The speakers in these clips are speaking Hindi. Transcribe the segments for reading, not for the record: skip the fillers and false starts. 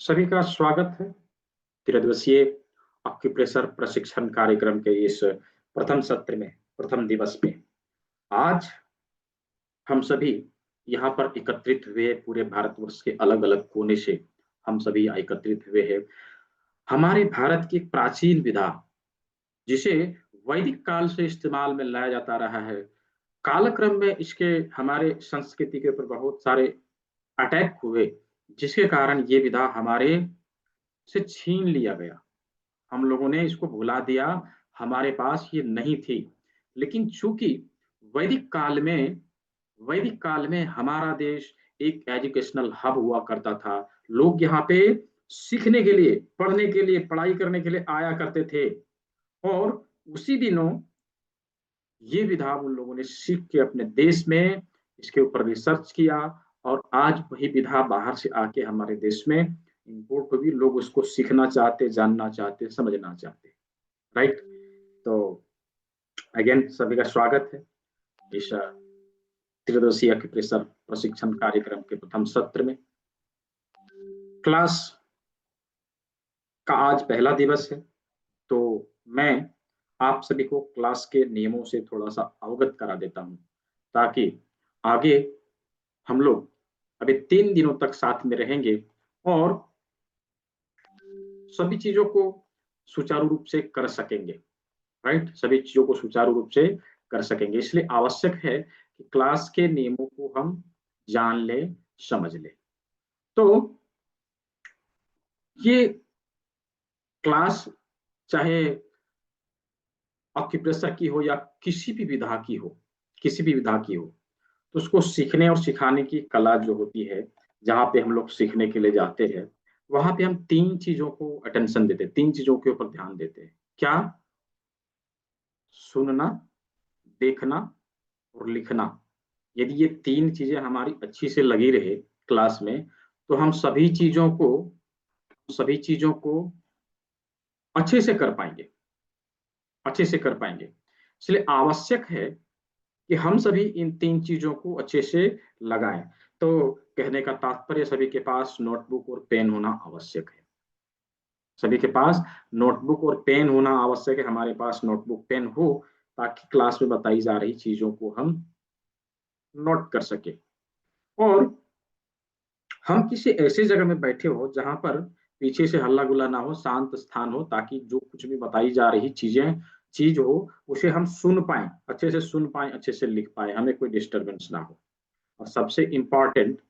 सभी का स्वागत है त्रिदिवसीय ऑक्यूप्रेशर प्रशिक्षण कार्यक्रम के इस प्रथम सत्र में, प्रथम दिवस में। आज हम सभी यहाँ पर एकत्रित हुए, पूरे भारतवर्ष के अलग अलग कोने से हम सभी यहाँ एकत्रित हुए हैं। हमारे भारत की एक प्राचीन विधा, जिसे वैदिक काल से इस्तेमाल में लाया जाता रहा है, कालक्रम में इसके हमारे संस्कृति के ऊपर बहुत सारे अटैक हुए, जिसके कारण ये विधा हमारे से छीन लिया गया। हम लोगों ने इसको भुला दिया, हमारे पास ये नहीं थी। लेकिन चूंकि वैदिक काल में वैदिक काल में हमारा देश एक एजुकेशनल हब हुआ करता था। लोग यहाँ पे सीखने के लिए, पढ़ने के लिए, पढ़ाई करने के लिए आया करते थे। और उसी दिनों ये विधा उन लोगों ने सीख के अपने देश में इसके ऊपर रिसर्च किया, और आज वही विधा बाहर से आके हमारे देश में इम्पोर्ट हुई। लोग उसको सीखना चाहते, जानना चाहते, समझना चाहते। राइट। तो अगेन सभी का स्वागत है इस त्रिदिवसीय एक्यूप्रेशर प्रशिक्षण कार्यक्रम के प्रथम सत्र में। क्लास का आज पहला दिवस है, तो मैं आप सभी को क्लास के नियमों से थोड़ा सा अवगत करा देता हूं, ताकि आगे हम लोग अभी 3 दिनों तक साथ में रहेंगे और सभी चीजों को सुचारू रूप से कर सकेंगे। राइट, सभी चीजों को सुचारू रूप से कर सकेंगे। इसलिए आवश्यक है कि क्लास के नियमों को हम जान ले, समझ ले। तो ये क्लास चाहे ऑक्यूप्रेशर की हो या किसी भी विधा की हो, किसी भी विधा की हो, तो उसको सीखने और सिखाने की कला जो होती है, जहाँ पे हम लोग सीखने के लिए जाते हैं, वहां पे हम 3 चीजों को अटेंशन देते हैं, 3 चीजों के ऊपर ध्यान देते हैं। क्या? सुनना, देखना और लिखना। यदि ये 3 चीजें हमारी अच्छी से लगी रहे क्लास में, तो हम सभी चीजों को अच्छे से कर पाएंगे, अच्छे से कर पाएंगे। इसलिए आवश्यक है कि हम सभी इन 3 चीजों को अच्छे से लगाएं। तो कहने का तात्पर्य, सभी के पास नोटबुक और पेन होना आवश्यक है। सभी के पास नोटबुक और पेन होना आवश्यक है। हमारे पास नोटबुक पेन हो, ताकि क्लास में बताई जा रही चीजों को हम नोट कर सके। और हम किसी ऐसी जगह में बैठे हो जहां पर पीछे से हल्ला गुल्ला ना हो, शांत स्थान हो, ताकि जो कुछ भी बताई जा रही चीज हो, उसे हम सुन पाए, अच्छे से सुन पाए, अच्छे से लिख पाए, हमें कोई डिस्टरबेंस ना हो। और सबसे इम्पॉर्टेंट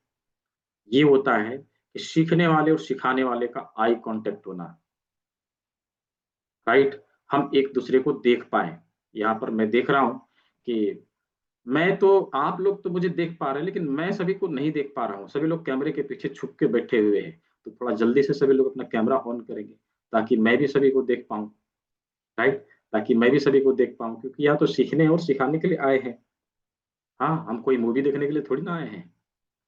ये होता है कि सीखने वाले और सिखाने वाले का आई कांटेक्ट होना। राइट, हम एक दूसरे को देख पाए। यहाँ पर मैं देख रहा हूं कि मैं तो, आप लोग तो मुझे देख पा रहे हैं, लेकिन मैं सभी को नहीं देख पा रहा हूँ। सभी लोग कैमरे के पीछे छुप के बैठे हुए हैं। तो थोड़ा जल्दी से सभी लोग अपना कैमरा ऑन करेंगे, ताकि मैं भी सभी को देख पाऊँ। राइट, ताकि मैं भी सभी को देख पाऊँ, क्योंकि यहाँ तो सीखने और सिखाने के लिए आए हैं। हाँ, हम कोई मूवी देखने के लिए थोड़ी ना आए हैं,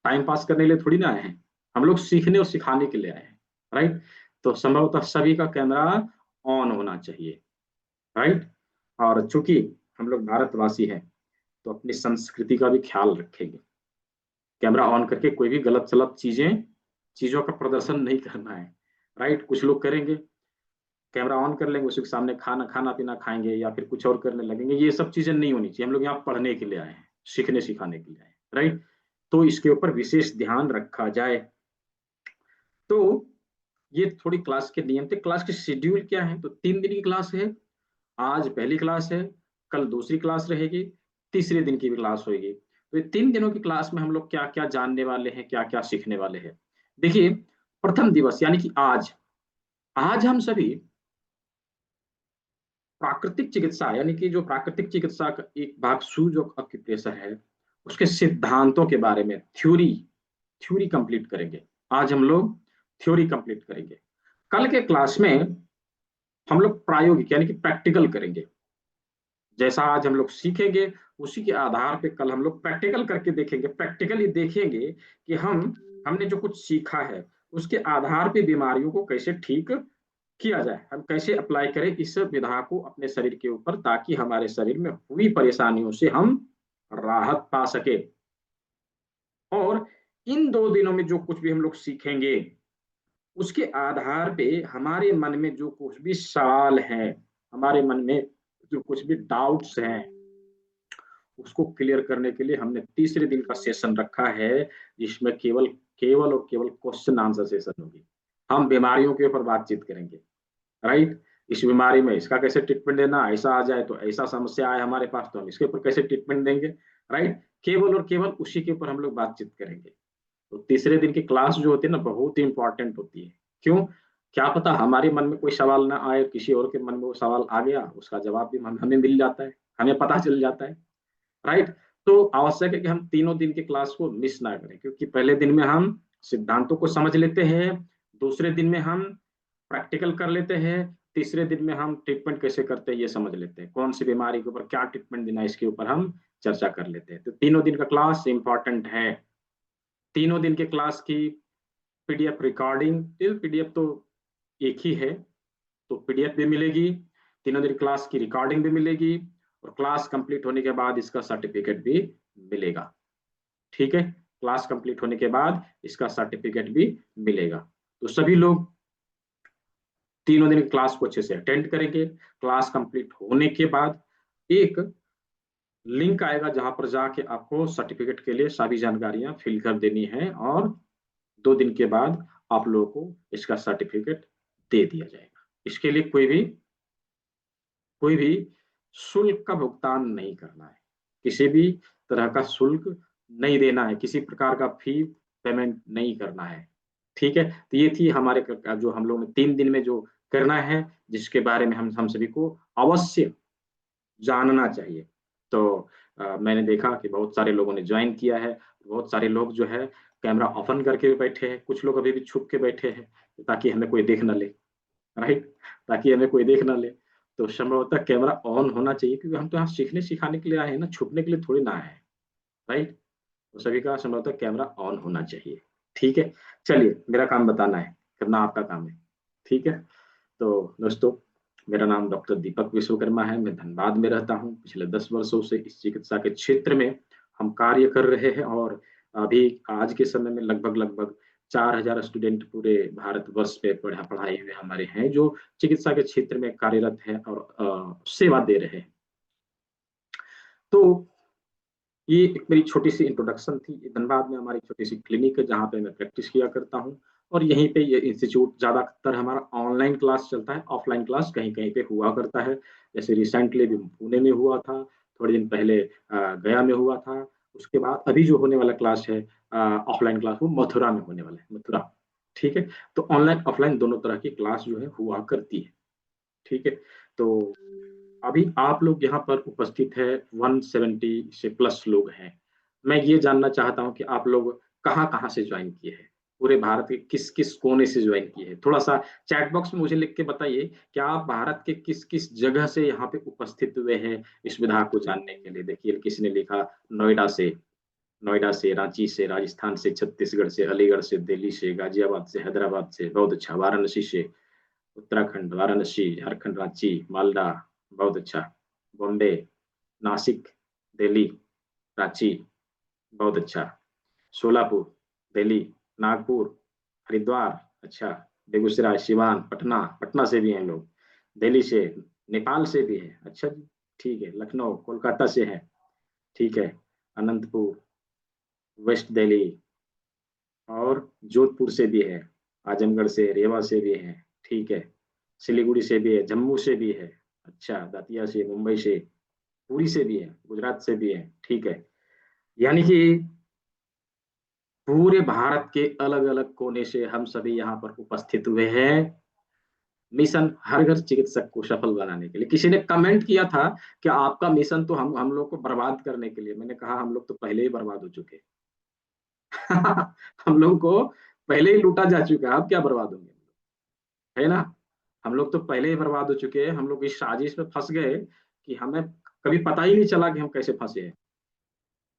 टाइम पास करने के लिए थोड़ी ना आए हैं। हम लोग सीखने और सिखाने के लिए आए हैं। राइट। तो संभवतः सभी का कैमरा ऑन होना चाहिए। राइट। और चूंकि हम लोग भारतवासी हैं, तो अपनी संस्कृति का भी ख्याल रखेंगे। कैमरा ऑन करके कोई भी गलत सलत चीजों का प्रदर्शन नहीं करना है। राइट। कुछ लोग करेंगे, कैमरा ऑन कर लेंगे, उसी के सामने खाना खाना पीना खाएंगे या फिर कुछ और करने लगेंगे। ये सब चीजें नहीं होनी चाहिए। हम लोग यहाँ पढ़ने के लिए आए हैं, सीखने सिखाने के लिए आए हैं। राइट। तो इसके ऊपर विशेष ध्यान रखा जाए। तो ये थोड़ी क्लास के नियम थे। क्लास की शेड्यूल क्या है? तो 3 दिन की क्लास है। आज पहली क्लास है, कल दूसरी क्लास रहेगी, तीसरे दिन की भी क्लास होगी। तो ये 3 दिनों की क्लास में हम लोग क्या क्या जानने वाले हैं, क्या क्या सीखने वाले हैं। देखिए, प्रथम दिवस यानी कि आज आज हम सभी प्राकृतिक चिकित्सा, यानी कि जो प्राकृतिक चिकित्सा का एक भाग सूज ऑक्यूपेशर है, उसके सिद्धांतों के बारे में थ्योरी थ्योरी कंप्लीट करेंगे। आज हम लोग थ्योरी कंप्लीट करेंगे। कल के क्लास में हम लोग प्रायोगिक यानी कि प्रैक्टिकल करेंगे। जैसा आज हम लोग सीखेंगे, उसी के आधार पे कल हम लोग प्रैक्टिकल करके देखेंगे। प्रैक्टिकली देखेंगे कि हमने जो कुछ सीखा है, उसके आधार पे बीमारियों को कैसे ठीक किया जाए, हम कैसे अप्लाई करें इस विधा को अपने शरीर के ऊपर, ताकि हमारे शरीर में हुई परेशानियों से हम राहत पा सके। और इन 2 दिनों में जो कुछ भी हम लोग सीखेंगे, उसके आधार पे हमारे मन में जो कुछ भी सवाल है, हमारे मन में जो कुछ भी डाउट्स हैं, उसको क्लियर करने के लिए हमने तीसरे दिन का सेशन रखा है, जिसमें केवल केवल और केवल क्वेश्चन आंसर सेशन होगी। हम बीमारियों के ऊपर बातचीत करेंगे, राइट। इस बीमारी में इसका कैसे ट्रीटमेंट देना, ऐसा आ जाए तो ऐसा समस्या आए हमारे पास तो हम इसके ऊपर कैसे ट्रीटमेंट देंगे, राइट। केवल और केवल उसी के ऊपर हम लोग बातचीत करेंगे। तो तीसरे दिन की क्लास जो होती है ना, बहुत ही इंपॉर्टेंट होती है। क्यों? क्या पता हमारे मन में कोई सवाल ना आए, किसी और के मन में वो सवाल आ गया, उसका जवाब भी हमें मिल जाता है, हमें पता चल जाता है, राइट। तो आवश्यक है कि हम तीनों दिन की क्लास को मिस ना करें, क्योंकि पहले दिन में हम सिद्धांतों को समझ लेते हैं, दूसरे दिन में हम प्रैक्टिकल कर लेते हैं, तीसरे दिन में हम ट्रीटमेंट कैसे करते हैं ये समझ लेते हैं, कौन सी बीमारी के ऊपर क्या ट्रीटमेंट देना है इसके ऊपर हम चर्चा कर लेते हैं। तो तीनों दिन का क्लास इंपॉर्टेंट है। तीनों दिन के क्लास की पीडीएफ रिकॉर्डिंग, पीडीएफ तो एक ही है, तो पीडीएफ भी मिलेगी, तीनों दिन क्लास की रिकॉर्डिंग भी मिलेगी, और क्लास कंप्लीट होने के बाद इसका सर्टिफिकेट भी मिलेगा। ठीक है, क्लास कंप्लीट होने के बाद इसका सर्टिफिकेट भी मिलेगा। तो सभी लोग तीनों दिन क्लास को अच्छे से अटेंड करेंगे। क्लास कंप्लीट होने के बाद एक लिंक आएगा जहां पर जाके आपको सर्टिफिकेट के लिए सारी जानकारियां फिल कर देनी है, और 2 दिन के बाद आप लोगों को इसका सर्टिफिकेट दे दिया जाएगा। इसके लिए कोई भी शुल्क का भुगतान नहीं करना है, किसी भी तरह का शुल्क नहीं देना है, किसी प्रकार का फी पेमेंट नहीं करना है। ठीक है, तो ये थी हमारे जो हम लोग ने 3 दिन में जो करना है, जिसके बारे में हम सभी को अवश्य जानना चाहिए। तो मैंने देखा कि बहुत सारे लोगों ने ज्वाइन किया है, बहुत सारे लोग जो है कैमरा ओपन करके बैठे हैं, कुछ लोग अभी भी छुप के बैठे हैं, ताकि हमें कोई देख ना ले, राइट, ताकि हमें कोई देख ना ले। तो संभवतः कैमरा ऑन होना चाहिए, क्योंकि हम तो यहाँ सीखने सिखाने के लिए आए हैं ना, छुपने के लिए थोड़ी ना आए हैं, राइट। तो सभी का संभवतः कैमरा ऑन होना चाहिए। ठीक है, चलिए, मेरा काम बताना है, करना आपका काम है। ठीक है, तो दोस्तों, मेरा नाम डॉक्टर दीपक विश्वकर्मा है, मैं धनबाद में रहता हूँ। पिछले 10 वर्षों से इस चिकित्सा के क्षेत्र में हम कार्य कर रहे हैं, और अभी आज के समय में लगभग लगभग 4,000 स्टूडेंट पूरे भारतवर्ष में पढ़ाई हुए हमारे हैं, जो चिकित्सा के क्षेत्र में कार्यरत है और सेवा दे रहे हैं। तो ये एक मेरी छोटी सी इंट्रोडक्शन थी। धनबाद में हमारी छोटी सी क्लिनिक है, जहाँ पे मैं प्रैक्टिस किया करता हूँ, और यहीं पे ये इंस्टीट्यूट ज्यादातर हमारा ऑनलाइन क्लास चलता है, ऑफलाइन क्लास कहीं कहीं पे हुआ करता है। जैसे रिसेंटली भी पुणे में हुआ था, थोड़े दिन पहले गया में हुआ था। उसके बाद अभी जो होने वाला क्लास है, ऑफलाइन क्लास, वो मथुरा में होने वाला है, मथुरा। ठीक है, तो ऑनलाइन ऑफलाइन दोनों तरह की क्लास जो है हुआ करती है। ठीक है, तो अभी आप लोग यहाँ पर उपस्थित है, 170 से प्लस लोग हैं। मैं ये जानना चाहता हूँ कि आप लोग कहाँ कहाँ से ज्वाइन किए हैं, पूरे भारत के किस किस कोने से ज्वाइन किए हैं। थोड़ा सा चैट बॉक्स में मुझे लिख के बताइए कि आप भारत के किस किस जगह से यहाँ पे उपस्थित हुए हैं इस विधा को जानने के लिए। देखिए, किसी ने लिखा नोएडा से, नोएडा से, रांची से, राजस्थान से, छत्तीसगढ़ से, अलीगढ़ से, दिल्ली से, गाजियाबाद से, हैदराबाद से, बहुत अच्छा, वाराणसी से, उत्तराखंड, वाराणसी, झारखंड, रांची, मालदा, बहुत अच्छा, बॉम्बे, नासिक, दिल्ली, रांची, बहुत अच्छा, सोलापुर, दिल्ली, नागपुर, हरिद्वार, अच्छा, बेगूसराय, सिवान, पटना, पटना से भी हैं लोग, दिल्ली से, नेपाल से भी है, अच्छा जी, ठीक है, लखनऊ, कोलकाता से है, ठीक है, अनंतपुर, वेस्ट दिल्ली, और जोधपुर से भी है, आजमगढ़ से, रेवा से भी है, ठीक है, सिलीगुड़ी से भी है, जम्मू से भी है, अच्छा, दातिया से, मुंबई से, पुरी से भी है, गुजरात से भी है, ठीक है। यानी कि पूरे भारत के अलग अलग कोने से हम सभी यहाँ पर उपस्थित हुए हैं, मिशन हर घर चिकित्सक को सफल बनाने के लिए। किसी ने कमेंट किया था कि आपका मिशन तो हम लोग को बर्बाद करने के लिए। मैंने कहा हम लोग तो पहले ही बर्बाद हो चुके हैं। हम लोग को पहले ही लूटा जा चुका है, अब क्या बर्बाद होंगे, है ना। हम लोग तो पहले ही बर्बाद हो चुके हैं, हम लोग इस साजिश में फंस गए कि हमें कभी पता ही नहीं चला कि हम कैसे फंसे हैं,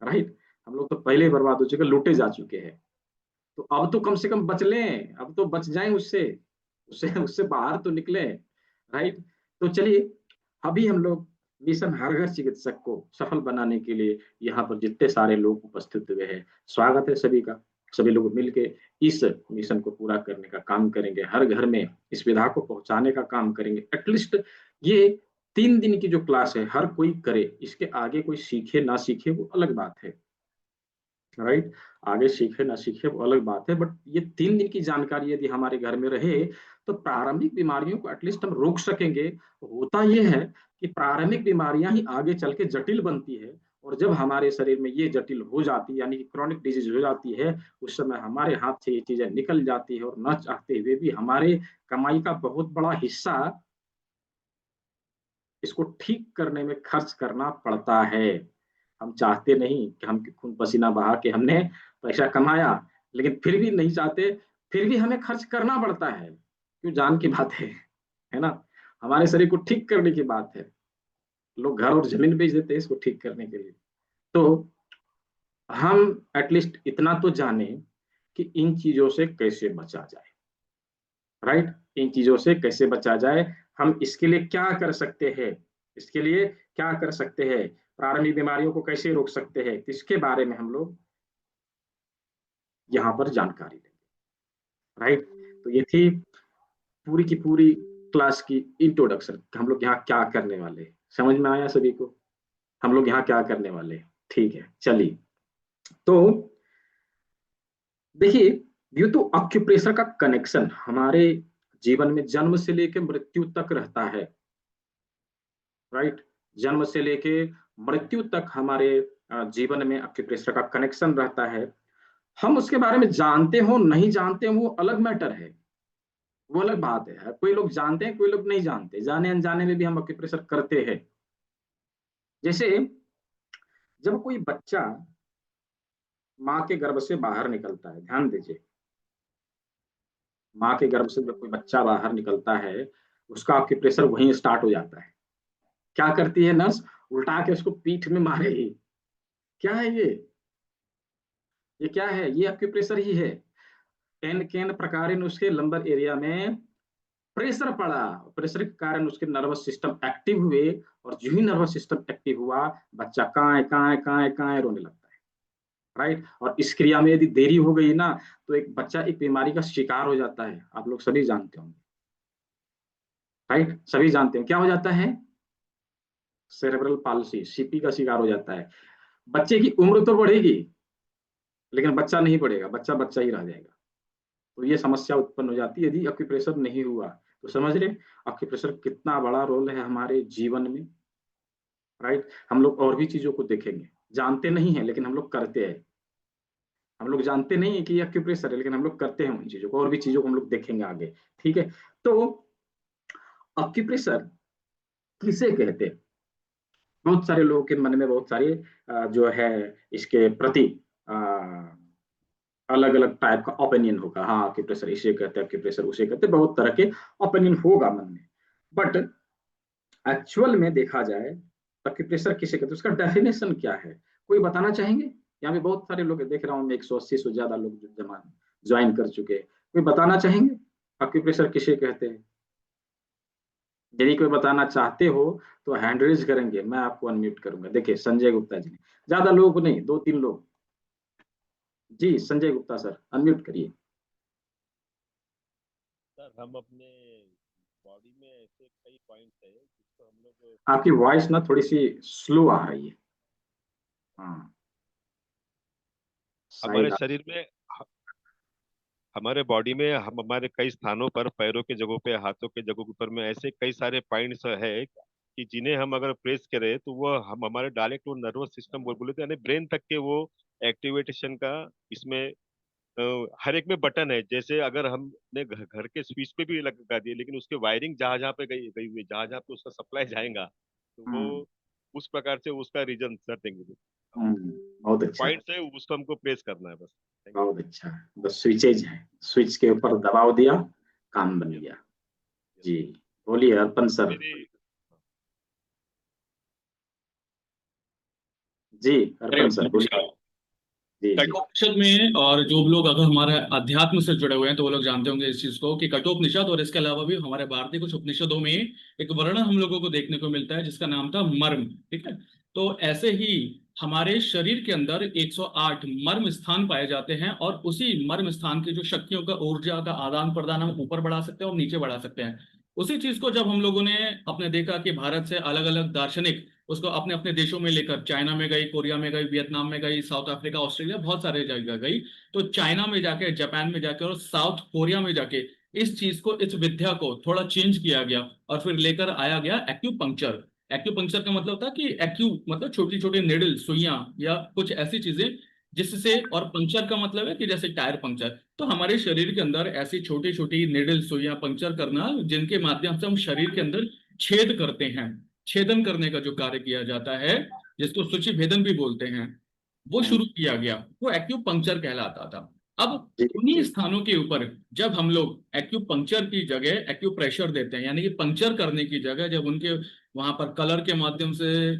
राइट। हम लोग तो पहले ही बर्बाद हो चुके, लूटे जा चुके हैं। तो अब तो कम से कम बच लें, अब तो बच जाएं उससे, उससे उससे बाहर तो निकले, राइट। तो चलिए, अभी हम लोग मिशन हर घर चिकित्सक को सफल बनाने के लिए यहाँ पर जितने सारे लोग उपस्थित हुए हैं, स्वागत है सभी का। सभी लोग मिलके इस मिशन को पूरा करने का काम करेंगे, हर घर में इस विधा को पहुंचाने का काम करेंगे। एटलीस्ट ये 3 दिन की जो क्लास है हर कोई करे, इसके आगे कोई सीखे ना सीखे वो अलग बात है, राइट। आगे सीखे ना सीखे वो अलग बात है, बट ये 3 दिन की जानकारी यदि हमारे घर में रहे तो प्रारंभिक बीमारियों को एटलीस्ट हम रोक सकेंगे। होता यह है कि प्रारंभिक बीमारियां ही आगे चल के जटिल बनती है, और जब हमारे शरीर में ये जटिल हो जाती है यानी कि क्रॉनिक डिजीज हो जाती है, उस समय हमारे हाथ से ये चीजें निकल जाती है और न चाहते हुए भी हमारे कमाई का बहुत बड़ा हिस्सा इसको ठीक करने में खर्च करना पड़ता है। हम चाहते नहीं कि हम खून पसीना बहा के हमने पैसा कमाया, लेकिन फिर भी नहीं चाहते, फिर भी हमें खर्च करना पड़ता है, क्यों, जान की बात है ना। हमारे शरीर को ठीक करने की बात है, लोग घर और जमीन बेच देते हैं इसको ठीक करने के लिए। तो हम एटलीस्ट इतना तो जाने कि इन चीजों से कैसे बचा जाए, राइट। इन चीजों से कैसे बचा जाए, हम इसके लिए क्या कर सकते हैं, इसके लिए क्या कर सकते हैं, प्रारंभिक बीमारियों को कैसे रोक सकते हैं, इसके बारे में हम लोग यहाँ पर जानकारी लेंगे, राइट। तो ये थी पूरी की पूरी क्लास की इंट्रोडक्शन, हम लोग यहाँ क्या करने वाले, समझ में आया सभी को, हम लोग यहाँ क्या करने वाले। ठीक है, चलिए। तो देखिए, ड्यू टू ऑक्यूप्रेशर का कनेक्शन हमारे जीवन में जन्म से लेकर मृत्यु तक रहता है, राइट। जन्म से लेके मृत्यु तक हमारे जीवन में एक्यूप्रेशर का कनेक्शन रहता है। हम उसके बारे में जानते हो नहीं जानते हो वो अलग मैटर है, वो अलग बात है। कोई लोग जानते हैं, कोई लोग नहीं जानते, जाने अनजाने में भी हम एक्यूप्रेशर करते हैं। जैसे जब कोई बच्चा माँ के गर्भ से बाहर निकलता है, ध्यान दीजिए, माँ के गर्भ से जब कोई बच्चा बाहर निकलता है, उसका एक्यूप्रेशर वहीं स्टार्ट हो जाता है। क्या करती है नर्स, उल्टा के उसको पीठ में मारेगी। क्या है ये क्या है, ये एक्यूप्रेशर ही है। केन केन प्रकार उसके लंबर एरिया में प्रेशर पड़ा, प्रेशर के कारण उसके नर्वस सिस्टम एक्टिव हुए, और जो ही नर्वस सिस्टम एक्टिव हुआ, बच्चा काए काए काए काए रोने लगता है, राइट। और इस क्रिया में यदि देरी हो गई ना, तो एक बच्चा एक बीमारी का शिकार हो जाता है, आप लोग सभी जानते होंगे, राइट। सभी जानते हैं क्या हो जाता है, सेरेब्रल पाल्सी, सीपी का शिकार हो जाता है। बच्चे की उम्र तो बढ़ेगी, लेकिन बच्चा नहीं बढ़ेगा, बच्चा बच्चा ही रह जाएगा। तो ये समस्या उत्पन्न हो जाती है यदि एक्यूप्रेशर नहीं हुआ। तो समझ रहे एक्यूप्रेशर कितना बड़ा रोल है हमारे जीवन में, राइट। हम लोग और भी चीजों को देखेंगे, जानते नहीं है लेकिन हम लोग करते हैं। हम लोग जानते नहीं है कि ये एक्यूप्रेशर है, लेकिन हम लोग करते हैं उन चीजों को, और भी चीजों को हम लोग देखेंगे आगे। ठीक है, तो एक्यूप्रेशर किसे कहते हैं, बहुत सारे लोगों के मन में बहुत सारे जो है इसके प्रति अलग अलग टाइप का ओपिनियन होगा। हाँ, एक्यूप्रेशर इसे कहते हैं, एक्यूप्रेशर उसे कहते हैं, बहुत तरह के ओपिनियन होगा मन में। बट एक्चुअल में देखा जाए एक्यूप्रेशर किसे कहते हैं, उसका डेफिनेशन क्या है, कोई बताना चाहेंगे। यहाँ पे बहुत सारे लोग देख रहा हूँ मैं, 180 से ज्यादा लोग जमा ज्वाइन कर चुके हैं, कोई बताना चाहेंगे एक्यूप्रेशर किसे कहते हैं। यदि कोई बताना चाहते हो तो हैंड रेज करेंगे, मैं आपको अनम्यूट करूंगा। देखिए संजय गुप्ता जी ने, ज्यादा लोग नहीं, 2-3 लोग। जी संजय गुप्ता सर, अनम्यूट करिए। सर हम अपने बॉडी में ऐसे कई पॉइंट्स है जिसको हम लोग आपकी वॉइस ना थोड़ी सी स्लो आ रही है, हाँ हमारे शायद। शरीर में हमारे बॉडी में हम हमारे कई स्थानों पर पैरों के जगहों पे हाथों के जगहों के ऊपर में ऐसे कई सारे पॉइंट्स है कि जिन्हें हम अगर प्रेस करें तो वो हम हमारे डायरेक्ट वो नर्वस सिस्टम बोले तो यानी ब्रेन तक के वो एक्टिवेशन का इसमें हर एक में बटन है। जैसे अगर हमने घर के स्विच पे भी लगा दिए लेकिन उसके वायरिंग जहां जहां पे गई गई हुई जहां जहां पे उसका सप्लाई जाएगा तो वो हम्म उस प्रकार से उसका रीजन सर देंगे। बहुत अच्छा है, पॉइंट है उसको हमको प्रेस करना है बस। थैंक बहुत अच्छा है, बस स्विचेज है, स्विच के ऊपर दबाव दिया, काम बन यू। गया। जी, बोलिए अर्पण सर। मेरी जी अरे अर्पण सर बोलिए। नमस्कार। जी जी। कठोपनिषद में, और जो लोग अगर हमारे अध्यात्म से जुड़े हुए हैं तो वो लोग जानते होंगे इस चीज को कि कठोपनिषद और इसके अलावा भी हमारे भारतीय कुछ उपनिषदों में एक वर्णन हम लोगों को देखने को मिलता है जिसका नाम था मर्म। ठीक है, तो ऐसे ही हमारे शरीर के अंदर 108 मर्म स्थान पाए जाते हैं, और उसी मर्म स्थान की जो शक्तियों का, ऊर्जा का आदान प्रदान हम ऊपर बढ़ा सकते हैं और नीचे बढ़ा सकते हैं। उसी चीज को जब हम लोगों ने अपने देखा कि भारत से अलग अलग दार्शनिक उसको अपने अपने देशों में लेकर, चाइना में गई, कोरिया में गई, वियतनाम में गई, साउथ अफ्रीका, ऑस्ट्रेलिया, बहुत सारे जगह गई, तो चाइना में जाके, जापान में जाके और साउथ कोरिया में जाके इस चीज को, इस विद्या को थोड़ा चेंज किया गया, और फिर लेकर आया गया एक्यूपंक्चर। एक्यूपंक्चर का मतलब था कि एक्यू मतलब छोटी छोटी निडल, सुइयां या कुछ ऐसी चीजें जिससे, और पंक्चर का मतलब है कि जैसे टायर पंक्चर। तो हमारे शरीर के अंदर ऐसी छोटी छोटी निडल, सुइयां पंक्चर करना, जिनके माध्यम से हम शरीर के अंदर छेद करते हैं, छेदन करने का जो कार्य किया जाता है, जिसको सूचि भेदन भी बोलते हैं, वो हम्म, शुरू किया गया, वो एक्यूपंक्चर कहलाता था। अब जी उन्हीं जी। स्थानों के ऊपर जब हम लोग एक्यूपंक्चर की जगह एक्यूप्रेशर देते हैं, यानी कि पंक्चर करने की जगह जब उनके वहां पर कलर के माध्यम से,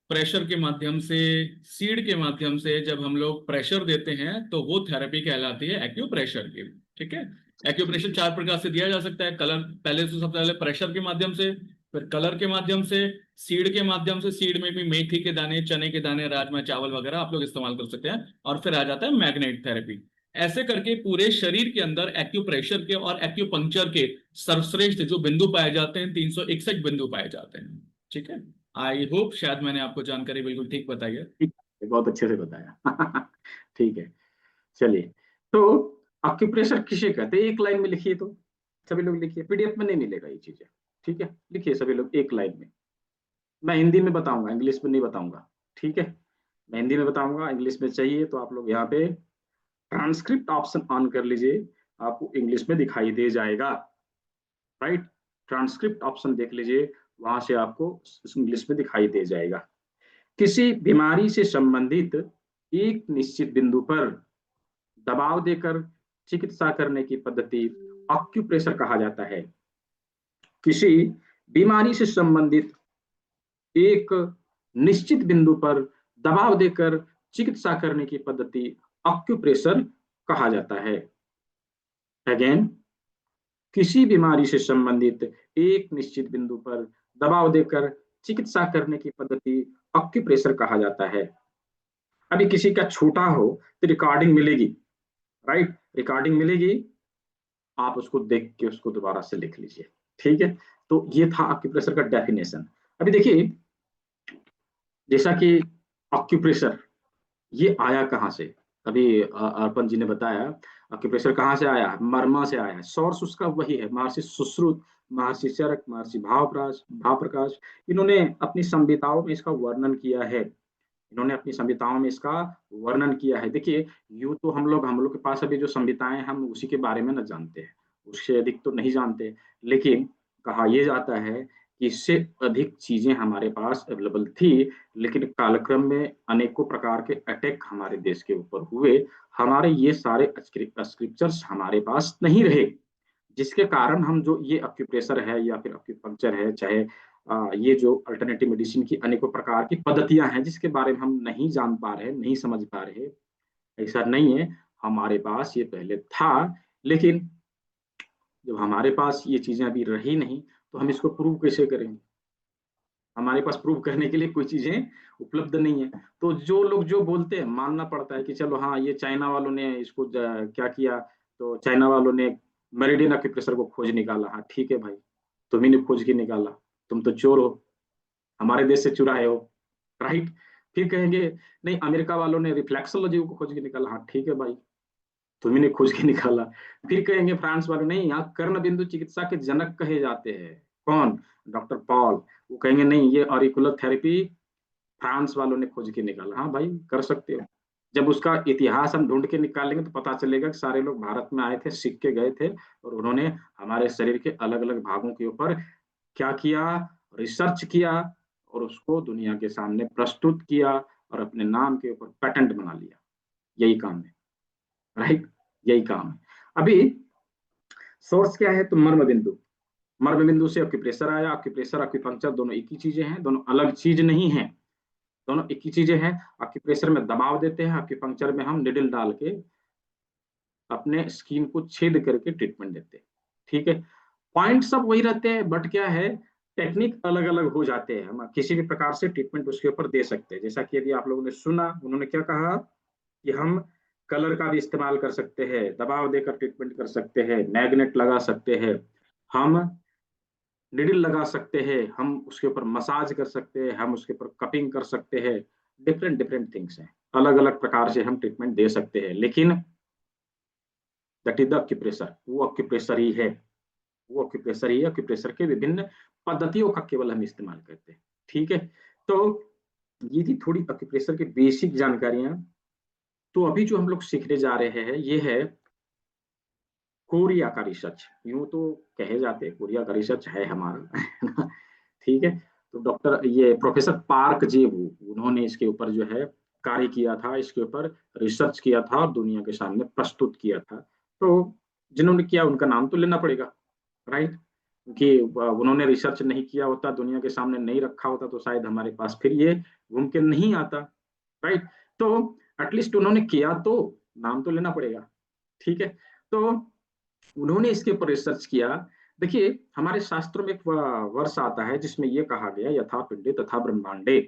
प्रेशर के माध्यम से, सीड के माध्यम से जब हम लोग प्रेशर देते हैं, तो वो थेरेपी कहलाती है एक्यूप्रेशर की। ठीक है। एक्यूप्रेशर चार प्रकार से दिया जा सकता है। कलर, पहले तो सबसे पहले प्रेशर के माध्यम से, फिर कलर के माध्यम से, सीड के माध्यम से, सीड में भी मेथी के दाने, चने के दाने, राजमा चावल वगैरह आप लोग इस्तेमाल कर सकते हैं, और फिर आ जाता है मैग्नेट थेरेपी। ऐसे करके पूरे शरीर के अंदर एक्यूप्रेशर के और एक्यूपंक्चर के सर्वश्रेष्ठ जो बिंदु पाए जाते हैं, 361 बिंदु पाए जाते हैं। ठीक है। आई होप शायद मैंने आपको जानकारी बिल्कुल ठीक बताई है। ठीक है, बहुत अच्छे से बताया। ठीक है, चलिए। तो ऑक्यूप्रेशर किसे कहते हैं, एक लाइन में लिखिए तो। सभी लोग लिखिए, पीडीएफ में नहीं मिलेगा ये चीजें। ठीक है, लिखिए सभी लोग एक लाइन में। मैं हिंदी में बताऊंगा, इंग्लिश में नहीं बताऊंगा। ठीक है, मैं हिंदी में बताऊंगा, इंग्लिश में चाहिए तो आप लोग यहाँ पे ट्रांसक्रिप्ट ऑप्शन ऑन कर लीजिए, आपको इंग्लिश में दिखाई दे जाएगा। राइट, ट्रांसक्रिप्ट ऑप्शन देख लीजिए, वहां से आपको इंग्लिश में दिखाई दे जाएगा। किसी बीमारी से संबंधित एक निश्चित बिंदु पर दबाव देकर चिकित्सा करने की पद्धति ऑक्यूप्रेशर कहा जाता है। किसी बीमारी से संबंधित एक निश्चित बिंदु पर दबाव देकर चिकित्सा करने की पद्धति ऑक्यूप्रेशर कहा जाता है। अगेन, किसी बीमारी से संबंधित एक निश्चित बिंदु पर दबाव देकर चिकित्सा करने की पद्धति ऑक्यूप्रेशर कहा जाता है। अभी किसी का छोटा हो तो रिकॉर्डिंग मिलेगी, राइट, रिकॉर्डिंग मिलेगी, आप उसको देख के उसको दोबारा से लिख लीजिए। ठीक है, तो ये था ऑक्यूप्रेशर का डेफिनेशन। अभी देखिए, जैसा कि ऑक्यूप्रेशर ये आया कहाँ से, अभी अर्पण जी ने बताया ऑक्यूप्रेशर कहाँ से आया, मर्मा से आया है। सोर्स उसका वही है, महर्षि सुश्रुत, महर्षि चरक, महर्षि भाव प्रकाश, इन्होंने अपनी संहिताओं में इसका वर्णन किया है। इन्होंने अपनी संहिताओं में इसका वर्णन किया है। देखिए, यूं तो हम लोग के पास अभी जो संहिताएं, हम उसी के बारे में न जानते हैं, उससे अधिक तो नहीं जानते, लेकिन कहा यह जाता है कि इससे अधिक चीजें हमारे पास अवेलेबल थी, लेकिन कालक्रम में अनेकों प्रकार के अटैक हमारे देश के ऊपर हुए, हमारे ये सारे स्क्रिप्चर्स हमारे पास नहीं रहे, जिसके कारण हम जो ये एक्यूप्रेशर है या फिर एक्यूपंक्चर है, चाहे ये जो अल्टरनेटिव मेडिसिन की अनेकों प्रकार की पद्धतियां हैं जिसके बारे में हम नहीं जान पा रहे, नहीं समझ पा रहे, ऐसा नहीं है, हमारे पास ये पहले था। लेकिन जब हमारे पास ये चीजें अभी रही नहीं, तो हम इसको प्रूव कैसे करेंगे, हमारे पास प्रूव करने के लिए कोई चीजें उपलब्ध नहीं है। तो जो लोग जो बोलते हैं मानना पड़ता है कि चलो हाँ, ये चाइना वालों ने इसको क्या किया, तो चाइना वालों ने मेरिडियन एक्यूप्रेशर को खोज निकाला, हाँ ठीक है भाई, तुम्ही ने खोज के निकाला, तुम तो चोर हो, हमारे देश से चुराए हो, राइट। फिर कहेंगे नहीं, अमेरिका वालों ने रिफ्लेक्सोलॉजी को खोज के निकाला, हाँ ठीक है भाई, तुम्ही ने खोज के निकाला। फिर कहेंगे फ्रांस वाले, नहीं यहाँ कर्ण बिंदु चिकित्सा के जनक कहे जाते हैं, कौन, डॉक्टर पॉल, वो कहेंगे नहीं, ये ऑरिकुलर थेरेपी फ्रांस वालों ने खोज के निकाला। हाँ भाई, कर सकते हो। जब उसका इतिहास हम ढूंढ के निकालेंगे तो पता चलेगा कि सारे लोग भारत में आए थे, सीख के गए थे, और उन्होंने हमारे शरीर के अलग अलग भागों के ऊपर क्या किया, रिसर्च किया, और उसको दुनिया के सामने प्रस्तुत किया, और अपने नाम के ऊपर पेटेंट बना लिया। यही काम है, राइट, यही काम है। अभी सोर्स क्या है, तो मर्म बिंदु, मर्म बिंदु से एक्यूप्रेशर आया। एक्यूप्रेशर एक्यूपंक्चर दोनों एक ही चीजें हैं, दोनों अलग चीज नहीं है, दोनों एक ही चीजें हैं। एक्यूप्रेशर में दबाव देते हैं, एक्यूपंक्चर में हम निडल डाल के अपने स्किन को छेद करके ट्रीटमेंट देते हैं। ठीक है, पॉइंट सब वही रहते हैं, बट क्या है, टेक्निक अलग अलग हो जाते हैं, हम किसी भी प्रकार से ट्रीटमेंट उसके ऊपर दे सकते हैं। जैसा कि यदि आप लोगों ने सुना, उन्होंने क्या कहा कि हम कलर का भी इस्तेमाल कर सकते हैं, दबाव देकर ट्रीटमेंट कर सकते हैं, मैग्नेट लगा सकते हैं, हम निडल लगा सकते हैं, हम उसके ऊपर मसाज कर सकते हैं, हम उसके ऊपर कपिंग कर सकते हैं। डिफरेंट डिफरेंट थिंग्स हैं, अलग अलग प्रकार से हम ट्रीटमेंट दे सकते हैं, लेकिन दैट इज द अक्यूप्रेशर, वो अक्यूप्रेशर ही है, वो अक्यूप्रेशर ही है। अक्यूप्रेशर के विभिन्न पद्धतियों का केवल हम इस्तेमाल करते हैं। ठीक है, तो ये थी थोड़ी अक्यूप्रेशर की बेसिक जानकारियां। तो अभी जो हम लोग सीखने जा रहे हैं ये है कोरिया का रिसर्च। यूं तो कहे जाते हैं कोरिया का रिसर्च है हमारा ठीक है, तो डॉक्टर ये प्रोफेसर पार्क जे वू, उन्होंने इसके ऊपर जो है कार्य किया था, इसके ऊपर रिसर्च किया था और दुनिया के सामने प्रस्तुत किया था। तो जिन्होंने किया उनका नाम तो लेना पड़ेगा, राइट? कि उन्होंने रिसर्च नहीं किया होता, दुनिया के सामने नहीं रखा होता, तो शायद हमारे पास फिर ये घूम के नहीं आता, राइट? तो एटलीस्ट उन्होंने किया, तो नाम तो लेना पड़ेगा। ठीक है, तो उन्होंने इसके ऊपर रिसर्च किया। देखिए, हमारे शास्त्रों में एक वर्ष आता है जिसमें यह कहा गया, यथा पिंडे तथा ब्रह्मांडे,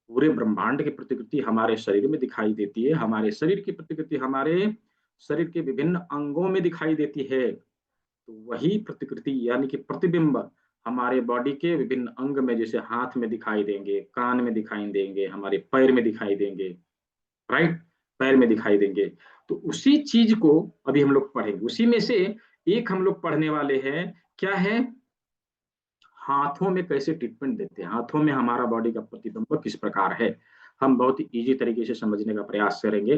पूरे ब्रह्मांड की प्रतिकृति हमारे शरीर में दिखाई देती है, हमारे शरीर की प्रतिकृति हमारे शरीर के विभिन्न अंगों में दिखाई देती है। तो वही प्रतिकृति यानी कि प्रतिबिंब हमारे बॉडी के विभिन्न अंग में, जैसे हाथ में दिखाई देंगे, कान में दिखाई देंगे, हमारे पैर में दिखाई देंगे, राइट? पैर में दिखाई देंगे। तो उसी चीज को अभी हम लोग पढ़ेंगे। उसी में से एक हम लोग पढ़ने वाले हैं, क्या है, हाथों में कैसे ट्रीटमेंट देते हैं, हाथों में हमारा बॉडी का प्रतिबिंब किस प्रकार है। हम बहुत ही इजी तरीके से समझने का प्रयास करेंगे।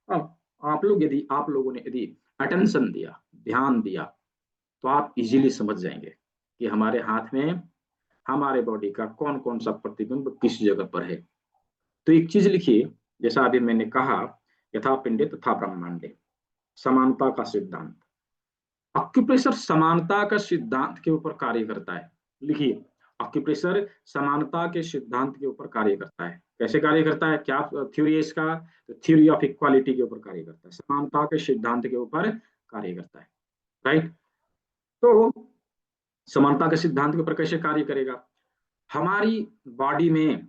अब आप लोगों ने यदि अटेंशन दिया, ध्यान दिया, तो आप इजीली समझ जाएंगे कि हमारे हाथ में हमारे बॉडी का कौन कौन सा प्रतिबिंब किस जगह पर है। तो एक चीज लिखिए, जैसा अभी मैंने कहा, यथा पिंडे तथा ब्रह्मांडे, समानता का सिद्धांत। ऑक्यूप्रेशर समानता का सिद्धांत के ऊपर कार्य करता है। लिखिए, ऑक्यूप्रेशर समानता के सिद्धांत के ऊपर कार्य करता है। कैसे कार्य करता है, क्या थ्योरी है इसका? तो थ्योरी ऑफ इक्वालिटी के ऊपर कार्य करता है, समानता के सिद्धांत के ऊपर कार्य करता है, राइट? तो समानता के सिद्धांत के ऊपर कैसे कार्य करेगा? हमारी बॉडी में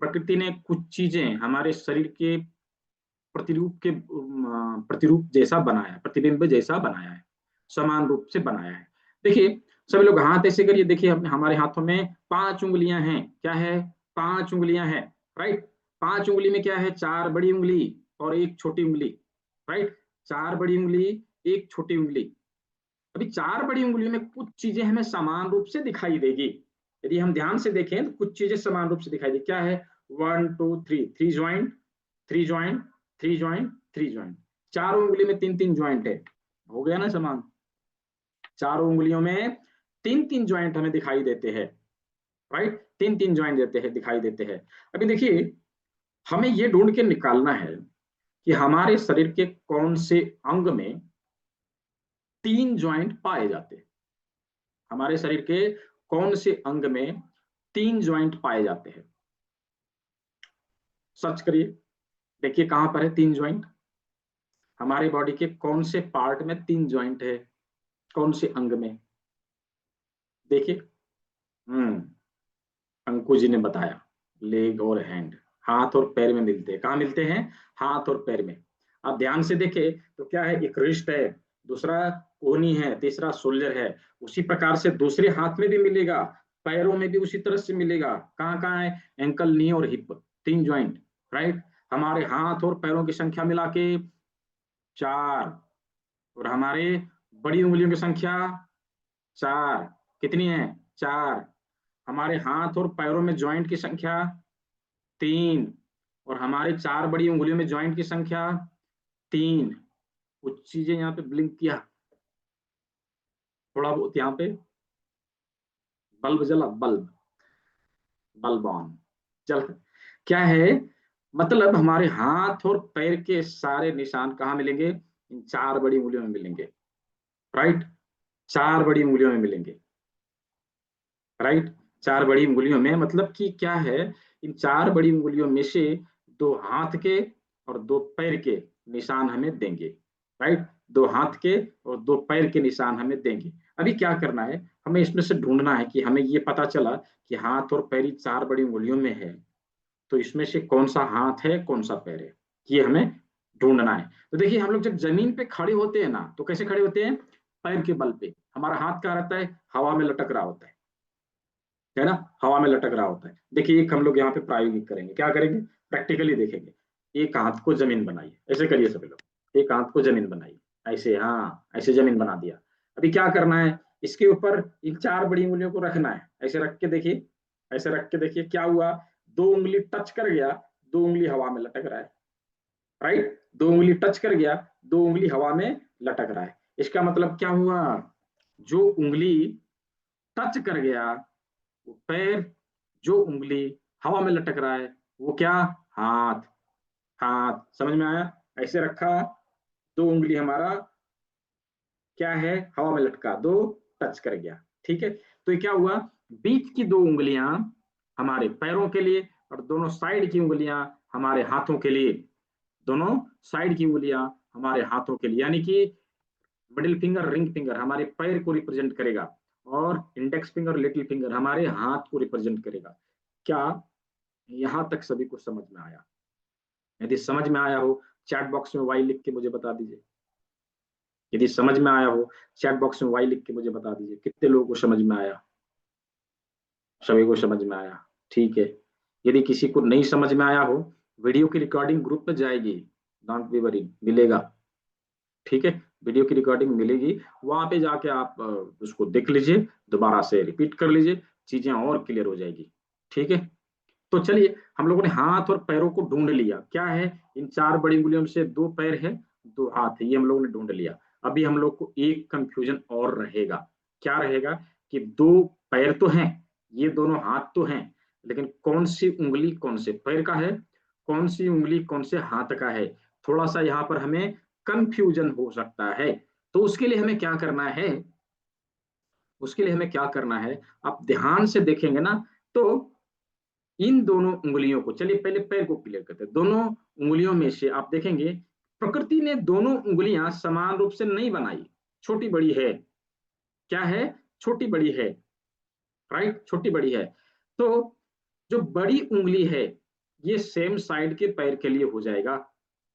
प्रकृति ने कुछ चीजें हमारे शरीर के प्रतिरूप जैसा बनाया है, प्रतिबिंब जैसा बनाया है, समान रूप से बनाया है। देखिए, सभी लोग हाथ ऐसे करिए, देखिए हमारे हाथों में 5 उंगलियां हैं। क्या है? 5 उंगलियां हैं, राइट? 5 उंगली में क्या है? 4 बड़ी उंगली और 1 छोटी उंगली, राइट? 4 बड़ी उंगली, 1 छोटी उंगली। अभी 4 बड़ी उंगलियों में कुछ चीजें हमें समान रूप से दिखाई देगी। यदि हम ध्यान से देखें तो कुछ चीजें समान रूप से दिखाई देगी। क्या है? 1 2 3, 3 ज्वाइंट, 3 ज्वाइंट, 3 ज्वाइंट, 3 ज्वाइंट। चारों उंगली में 3 3 ज्वाइंट है, हो गया ना समान? चारों उंगलियों में 3 3 ज्वाइंट हमें दिखाई देते हैं, राइट? 3 3 ज्वाइंट देते हैं, दिखाई देते हैं। अभी देखिए, हमें ये ढूंढ के निकालना है कि हमारे शरीर के कौन से अंग में 3 ज्वाइंट पाए जाते हैं। हमारे शरीर के कौन से अंग में 3 ज्वाइंट पाए जाते हैं? सर्च करिए, देखिए कहां पर है 3 ज्वाइंट। हमारे बॉडी के कौन से पार्ट में 3 ज्वाइंट है, कौन से अंग में? देखिए, अंकु जी ने बताया, लेग और हैंड, हाथ और पैर में मिलते हैं। कहाँ मिलते हैं? हाथ और पैर में। आप ध्यान से देखें तो क्या है, एक रिस्ट है, दूसरा कोहनी है, तीसरा शोल्डर है। उसी प्रकार से दूसरे हाथ में भी मिलेगा, पैरों में भी उसी तरह से मिलेगा। कहाँ कहाँ है? एंकल, नी और हिप, 3 ज्वाइंट, राइट? हमारे हाथ और पैरों की संख्या मिला के 4, और हमारे बड़ी उंगलियों की संख्या 4। कितनी है? 4। हमारे हाथ और पैरों में ज्वाइंट की संख्या 3, और हमारे 4 बड़ी उंगलियों में ज्वाइंट की संख्या 3। कुछ चीजें यहाँ पे ब्लिंक किया, थोड़ा बहुत यहाँ पे बल्ब जला, बल्ब, बल्ब ऑन, चल। क्या है मतलब? हमारे हाथ और पैर के सारे निशान कहाँ मिलेंगे? इन 4 बड़ी उंगलियों में मिलेंगे, राइट? 4 बड़ी उंगलियों में मिलेंगे, राइट? 4 बड़ी उंगलियों में, मतलब कि क्या है, इन 4 बड़ी उंगलियों में से 2 हाथ के और 2 पैर के निशान हमें देंगे, राइट? 2 हाथ के और 2 पैर के निशान हमें देंगे। अभी क्या करना है, हमें इसमें से ढूंढना है कि हमें ये पता चला कि हाथ और पैर 4 बड़ी उंगलियों में है, तो इसमें से कौन सा हाथ है कौन सा पैर है, ये हमें ढूंढना है। तो देखिए हम लोग जब जमीन पे खड़े होते हैं ना, तो कैसे खड़े होते हैं, पैर के बल पे। हमारा हाथ कहाँ रहता है, हवा में लटक रहा होता है ना, हवा में लटक रहा होता है। देखिए एक हम लोग यहाँ पे प्रायोगिक करेंगे, क्या करेंगे, प्रैक्टिकली देखेंगे। एक हाथ को जमीन बनाइए, ऐसे करिए सभी लोग, एक हाथ को जमीन बनाइए, ऐसे, हाँ ऐसे जमीन बना दिया। अभी क्या करना है, इसके ऊपर इन 4 बड़ी उंगलियों को रखना है, ऐसे रख के देखिए, ऐसे रख के देखिए क्या हुआ, 2 उंगली टच कर गया, 2 उंगली हवा में लटक रहा है, राइट, 2 उंगली टच कर गया, 2 उंगली हवा में लटक रहा है। इसका मतलब क्या हुआ, जो उंगली टच कर गया वो पैर, जो उंगली हवा में लटक रहा है वो क्या, हाथ। हाथ समझ में आया, ऐसे रखा, 2 उंगली हमारा क्या है, हवा में लटका, 2 टच कर गया, ठीक है। तो ये क्या हुआ, बीच की 2 उंगलियां हमारे पैरों के लिए और दोनों साइड की उंगलियां हमारे हाथों के लिए, दोनों साइड की उंगलियां हमारे हाथों के लिए, यानी कि मिडिल फिंगर रिंग फिंगर हमारे पैर को रिप्रेजेंट करेगा और इंडेक्स फिंगर लिटिल फिंगर हमारे हाथ को रिप्रेजेंट करेगा। क्या यहां तक सभी को समझ में आया? यदि समझ में आया हो चैट बॉक्स में वाई लिख के मुझे बता दीजिए। यदि समझ में आया हो चैट बॉक्स में वाई लिख के मुझे बता दीजिए, कितने लोगों को समझ में आया? सभी को समझ में आया, ठीक है। यदि किसी को नहीं समझ में आया हो, वीडियो की रिकॉर्डिंग ग्रुप पे जाएगी, डोंट बी वरी, मिलेगा, ठीक है, वीडियो की रिकॉर्डिंग मिलेगी, वहां पे जाके आप उसको देख लीजिए, दोबारा से रिपीट कर लीजिए, चीजें और क्लियर हो जाएगी, ठीक है। तो चलिए हम लोगों ने हाथ और पैरों को ढूंढ लिया, क्या है, इन 4 बड़ी उंगलियों में से 2 पैर है 2 हाथ है, ये हम लोगों ने ढूंढ लिया। अभी हम लोग को एक कंफ्यूजन और रहेगा, क्या रहेगा, कि 2 पैर तो हैं, ये दोनों हाथ तो हैं, लेकिन कौन सी उंगली कौन से पैर का है, कौन सी उंगली कौन से हाथ का है, थोड़ा सा यहाँ पर हमें कंफ्यूजन हो सकता है। तो उसके लिए हमें क्या करना है, उसके लिए हमें क्या करना है, आप ध्यान से देखेंगे ना, तो इन दोनों उंगलियों को, चलिए पहले पैर को क्लियर करते हैं, दोनों उंगलियों में से आप देखेंगे प्रकृति ने दोनों उंगलियां समान रूप से नहीं बनाई, छोटी बड़ी है, क्या है, छोटी बड़ी है, राइट, छोटी बड़ी है। तो जो बड़ी उंगली है ये सेम साइड के पैर के लिए हो जाएगा,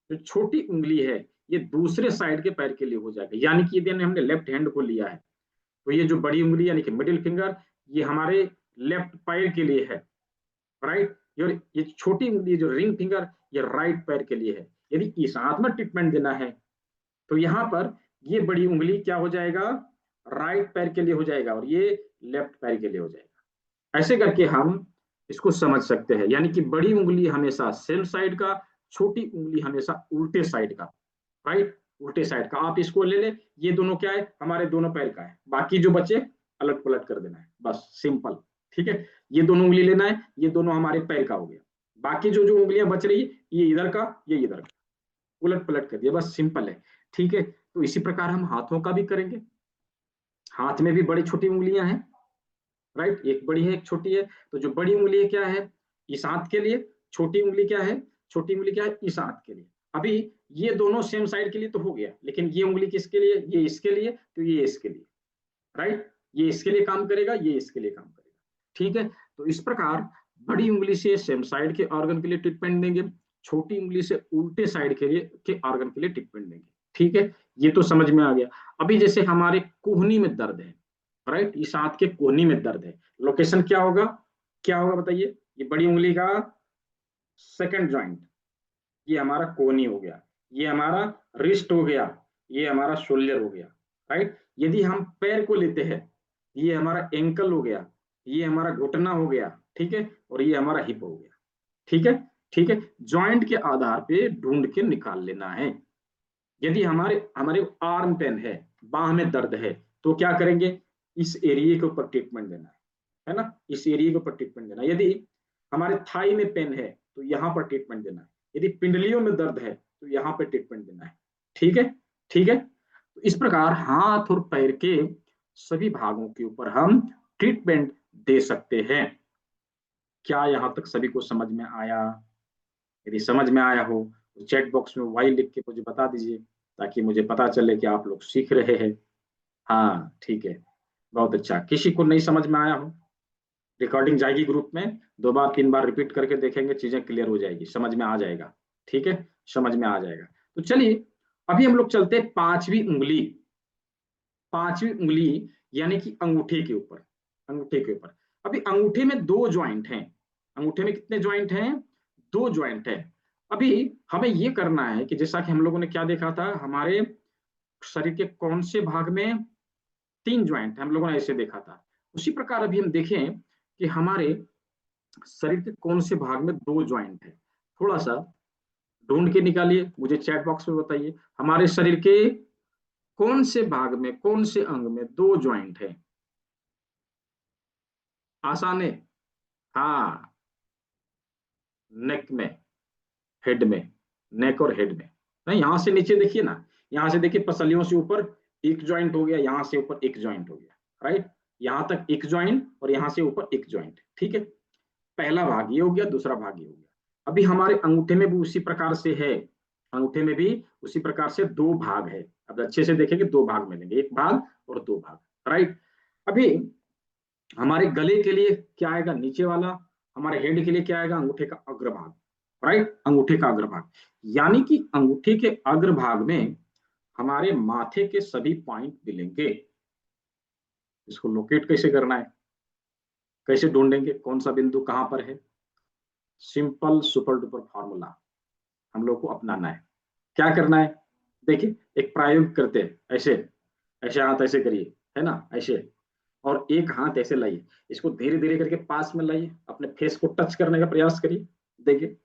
जो छोटी उंगली है ये दूसरे साइड के पैर के लिए हो जाएगा, यानी कि यदि हमने लेफ्ट हैंड को लिया है तो ये जो बड़ी उंगली यानी कि मिडिल फिंगर ये हमारे लेफ्ट पैर के लिए है, राइट, ये छोटी उंगली जो रिंग फिंगर ये राइट पैर के लिए है। यदि इस हाथ में ट्रीटमेंट देना है तो यहाँ पर ये बड़ी उंगली क्या हो जाएगा, राइट पैर के लिए हो जाएगा और ये लेफ्ट पैर के लिए हो जाएगा। ऐसे करके हम इसको समझ सकते हैं, यानी कि बड़ी उंगली हमेशा सेम साइड का, छोटी उंगली हमेशा उल्टे साइड का, राइट, उल्टे साइड का। आप इसको ले ले, ये दोनों क्या है, हमारे दोनों पैर का है, बाकी जो बचे अलट पलट कर देना है, बस सिंपल, ठीक है। ये दोनों उंगली लेना है, ये दोनों हमारे पैर का हो गया, बाकी जो जो उंगलियां बच रही ये इधर का ये इधर का, उलट पलट कर दिया, बस सिंपल है, ठीक है। तो इसी प्रकार हम हाथों का भी करेंगे, हाथ में भी बड़ी छोटी उंगलियां हैं, राइट, एक बड़ी है एक छोटी है। तो जो बड़ी उंगली है क्या है, इस हाथ के लिए, छोटी उंगली क्या है, छोटी उंगली क्या है, इस हाथ के लिए। अभी ये दोनों सेम साइड के लिए तो हो गया, लेकिन ये उंगली किसके लिए, ये इसके लिए, तो ये इसके लिए, राइट, ये इसके लिए काम करेगा, ये इसके लिए काम करेगा, ठीक है। तो इस प्रकार बड़ी उंगली से सेम साइड के ऑर्गन के लिए ट्रीटमेंट देंगे, छोटी उंगली से उल्टे साइड के लिए के ऑर्गन के लिए ट्रीटमेंट देंगे, ठीक है। ये तो समझ में आ गया। अभी जैसे हमारे कोहनी में दर्द है, राइट, इस हाथ के कोहनी में दर्द है, लोकेशन क्या होगा, क्या होगा बताइए, ये बड़ी उंगली का सेकंड जॉइंट, ये हमारा कोहनी हो गया, ये हमारा रिस्ट हो गया, ये हमारा शोल्डर हो गया, राइट। यदि हम पैर को लेते हैं, ये हमारा एंकल हो गया, ये हमारा घुटना हो गया, ठीक है, और ये हमारा हिप हो गया, ठीक है, ठीक है। जॉइंट के आधार पे ढूंढ के निकाल लेना है। यदि हमारे हमारे आर्म पेन है, बाह में दर्द है, तो क्या करेंगे, इस एरिया के ऊपर ट्रीटमेंट देना है ना, इस एरिया के ऊपर ट्रीटमेंट देना है। यदि हमारे थाई में पेन है तो यहाँ पर ट्रीटमेंट देना है, यदि पिंडलियों में दर्द है तो यहाँ पर ट्रीटमेंट देना है, ठीक है, ठीक है। तो इस प्रकार हाथ और पैर के सभी भागों के ऊपर हम ट्रीटमेंट दे सकते हैं। क्या यहाँ तक सभी को समझ में आया? यदि समझ में आया हो तो चैट बॉक्स में वाई लिख के मुझे बता दीजिए। ताकि मुझे पता चले कि आप लोग सीख रहे हैं। हाँ ठीक है, बहुत अच्छा। किसी को नहीं समझ में आया हो, रिकॉर्डिंग जाएगी ग्रुप में, 2 बार 3 बार रिपीट करके देखेंगे, चीजें क्लियर हो जाएगी, समझ में आ जाएगा। ठीक है, समझ में आ जाएगा। तो चलिए अभी हम लोग चलते हैं 5वीं उंगली। 5वीं उंगली यानी कि अंगूठे के ऊपर। अंगूठे के ऊपर अभी अंगूठे में 2 ज्वाइंट हैं। अंगूठे में कितने ज्वाइंट हैं? 2 ज्वाइंट है। अभी हमें ये करना है कि जैसा कि हम लोगों ने क्या देखा था, हमारे शरीर के कौन से भाग में 3 ज्वाइंट है, हम लोगों ने ऐसे देखा था। उसी प्रकार अभी हम देखें कि हमारे शरीर के कौन से भाग में 2 ज्वाइंट है। थोड़ा सा ढूंढ के निकालिए, मुझे चैट बॉक्स में बताइए, हमारे शरीर के कौन से भाग में, कौन से अंग में 2 ज्वाइंट है? आसान है। हाँ, नेक में, हेड में, नेक और हेड में। नहीं, यहां से नीचे देखिए ना, यहां से देखिए पसलियों से ऊपर एक ज्वाइंट हो गया, यहां से ऊपर एक ज्वाइंट हो गया, राइट। यहां तक एक ज्वाइंट और यहां से ऊपर एक ज्वाइंट, ठीक है। पहला भाग ये हो गया, दूसरा भाग ये हो गया। अभी हमारे अंगूठे में भी उसी प्रकार से है, अंगूठे में भी उसी प्रकार से 2 भाग है। अब अच्छे से देखेंगे, 2 भाग मिलेंगे, एक भाग और 2 भाग, राइट। अभी हमारे गले के लिए क्या आएगा? नीचे वाला। हमारे हेड के लिए क्या आएगा? अंगूठे का अग्रभाग, राइट, अंगूठे का अग्रभाग। यानी कि अंगूठे के अग्रभाग में हमारे माथे के सभी पॉइंट मिलेंगे। इसको लोकेट कैसे करना है, कैसे ढूंढेंगे कौन सा बिंदु कहां पर है? सिंपल सुपर डुपर फॉर्मूला हम लोग को अपनाना है। क्या करना है? देखिए, एक प्रायोग करते हैं। ऐसे, ऐसे हाथ ऐसे करिए, है ना, ऐसे। और एक हाथ ऐसे लाइए, इसको धीरे धीरे करके पास में लाइए, अपने फेस को टच करने का प्रयास करिए। देखिए,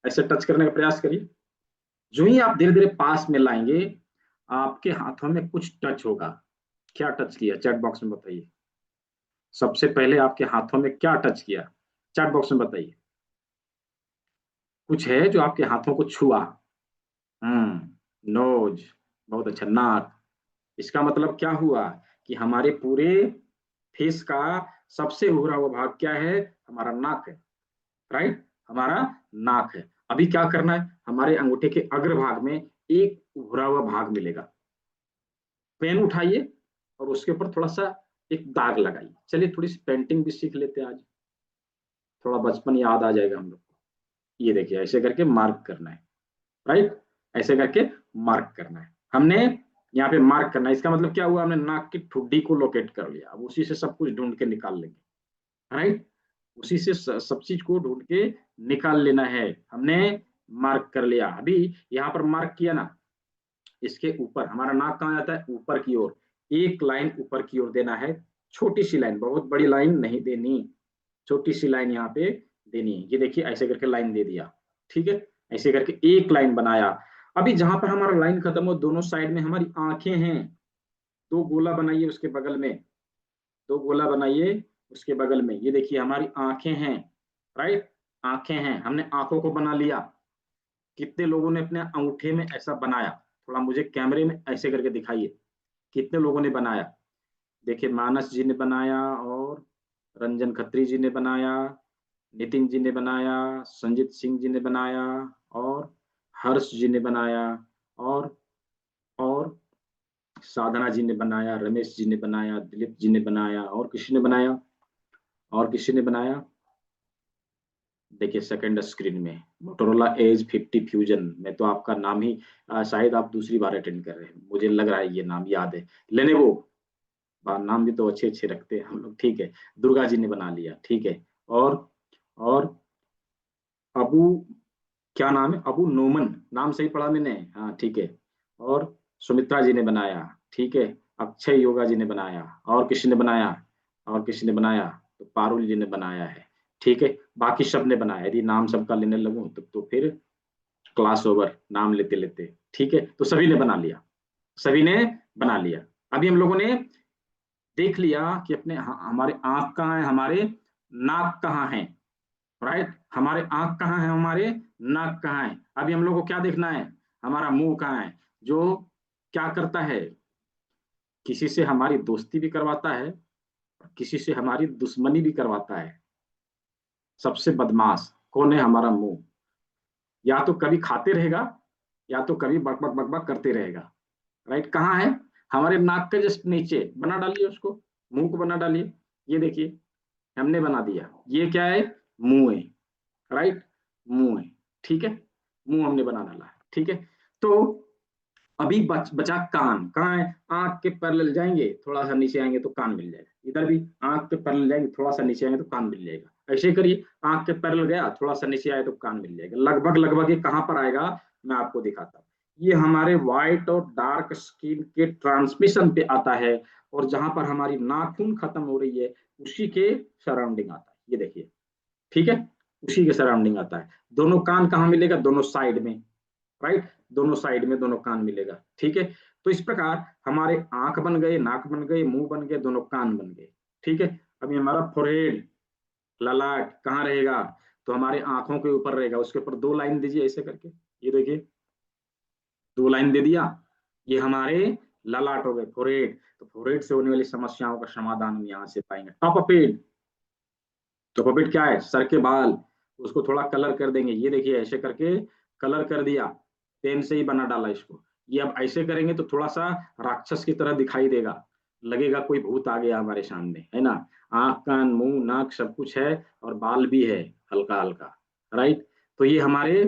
ऐसे टच करने का प्रयास करिए। जो ही आप धीरे धीरे पास में लाएंगे, आपके हाथों में कुछ टच होगा। क्या टच किया? चैट बॉक्स में बताइए। सबसे पहले आपके हाथों में क्या टच किया? चैट बॉक्स में बताइए। कुछ है जो आपके हाथों को छुआ। नोज, बहुत अच्छा। नाक, इसका मतलब क्या हुआ कि हमारे पूरे फेस का सबसे उभरा हुआ भाग क्या है? हमारा नाक है, राइट, हमारा नाक है। अभी क्या करना है? हमारे अंगूठे के अग्रभाग में एक उभरा हुआ भाग मिलेगा। पेन उठाइए और उसके ऊपर थोड़ा सा एक दाग लगाइए। चलिए थोड़ी सी पेंटिंग भी सीख लेते हैं आज, थोड़ा बचपन याद आ जाएगा हम लोग को। ये देखिए, ऐसे करके मार्क करना है, राइट, ऐसे करके मार्क करना है। हमने यहाँ पे मार्क करना है, इसका मतलब क्या हुआ? हमने नाक की ठुड्डी को लोकेट कर लिया। अब उसी से सब कुछ ढूंढ के निकाल लेंगे, राइट, उसी से सब चीज को ढूंढ के निकाल लेना है। हमने मार्क कर लिया। अभी यहाँ पर मार्क किया ना, इसके ऊपर हमारा नाक कहाँ जाता है? ऊपर की ओर। एक लाइन ऊपर की ओर देना है, छोटी सी लाइन, बहुत बड़ी लाइन नहीं देनी, छोटी सी लाइन यहाँ पे देनी है। ये देखिए, ऐसे करके लाइन दे दिया, ठीक है, ऐसे करके एक लाइन बनाया। अभी जहां पर हमारा लाइन खत्म हो, दोनों साइड में हमारी आंखें हैं। 2 गोला बनाइए उसके बगल में, 2 गोला बनाइए उसके बगल में। ये देखिए, हमारी आंखें हैं, राइट, आंखें हैं। हमने आंखों को बना लिया। कितने लोगों ने अपने अंगूठे में ऐसा बनाया? थोड़ा मुझे कैमरे में ऐसे करके दिखाइए, कितने लोगों ने बनाया? देखिए, मानस जी ने बनाया, और रंजन खत्री जी ने बनाया, नितिन जी ने बनाया, संजीत सिंह जी ने बनाया, और हर्ष जी ने बनाया, और और साधना जी ने बनाया, रमेश जी ने बनाया, दिलीप जी ने बनाया, और किसी ने बनाया? और किसी ने बनाया? देखिए सेकंड स्क्रीन में मोटोरोला एज 50 फ्यूजन में तो आपका नाम ही शायद आप दूसरी बार अटेंड कर रहे हैं, मुझे लग रहा है ये नाम याद है। लेनेवो, नाम भी तो अच्छे अच्छे रखते हैं हम लोग, ठीक है। दुर्गा जी ने बना लिया, ठीक है। और अबू, क्या नाम है? अबू नोमन, नाम सही पढ़ा मैंने? हाँ ठीक है। और सुमित्रा जी ने बनाया, ठीक है। अक्षय योगा जी ने बनाया, और किसी ने बनाया? और किसी ने बनाया? तो पारुल जी ने बनाया है, ठीक है। बाकी सब ने बनाया। यदि नाम सबका लेने लगूं तो फिर क्लास ओवर, नाम लेते लेते, ठीक है। तो सभी ने बना लिया, सभी ने बना लिया। अभी हम लोगों ने देख लिया कि अपने हमारे आंख कहाँ है, हमारे नाक कहाँ है, राइट, हमारे आंख कहाँ है, हमारे नाक कहाँ है। अभी हम लोग को क्या देखना है? हमारा मुंह कहाँ है, जो क्या करता है? किसी से हमारी दोस्ती भी करवाता है, किसी से हमारी दुश्मनी भी करवाता है। सबसे बदमाश कौन है? हमारा मुंह। या तो कभी खाते रहेगा, या तो कभी बक बक बक बक करते रहेगा। राइट, कहाँ है? हमारे नाक के जस्ट नीचे। बना डालिए उसको, मुंह को बना डालिए। ये देखिए हमने बना दिया। ये क्या है? मुंह है। राइट, मुंह है। ठीक है, मुंह हमने बना डाला है। ठीक है, तो अभी बचा कान। कहाँ है? आंख के पैरेलल जाएंगे, थोड़ा सा नीचे आएंगे तो कान मिल जाएगा। इधर भी आंख के पैरेलल जाएंगे, थोड़ा सा नीचे आएंगे तो कान मिल जाएगा। ऐसे करिए, आंख के पैरेलल गया, थोड़ा सा नीचे आए तो कान मिल जाएगा। लगभग लगभग ये कहाँ पर आएगा मैं आपको दिखाता हूँ। ये हमारे व्हाइट और डार्क स्किन के ट्रांसमिशन पे आता है, और जहां पर हमारी नाखून खत्म हो रही है उसी के सराउंडिंग आता है। ये देखिए, ठीक है, उसी के सराउंडिंग आता है। दोनों कान कहाँ मिलेगा? दोनों साइड में। राइट, दोनों साइड में दोनों कान मिलेगा। ठीक है, तो इस प्रकार हमारे आंख बन गए, नाक बन गए, मुंह बन गए, दोनों कान बन गए। ठीक है, अभी हमारा फोरहेड, ललाट कहाँ रहेगा? तो हमारे आंखों के ऊपर रहेगा। उसके ऊपर 2 लाइन दीजिए ऐसे करके। ये देखिए 2 लाइन दे दिया, ये हमारे ललाट हो गए, फोरहेड। तो फोरहेड से होने वाली समस्याओं का समाधान हम यहाँ से पाएंगे। टॉप ऑफ हेड, तो पपेट क्या है? सर के बाल। उसको थोड़ा कलर कर देंगे। ये देखिए ऐसे करके कलर कर दिया, पेन से ही बना डाला इसको। ये अब ऐसे करेंगे तो थोड़ा सा राक्षस की तरह दिखाई देगा, लगेगा कोई भूत आ गया हमारे सामने, है ना। आंख कान मुंह नाक सब कुछ है, और बाल भी है हल्का हल्का। राइट, तो ये हमारे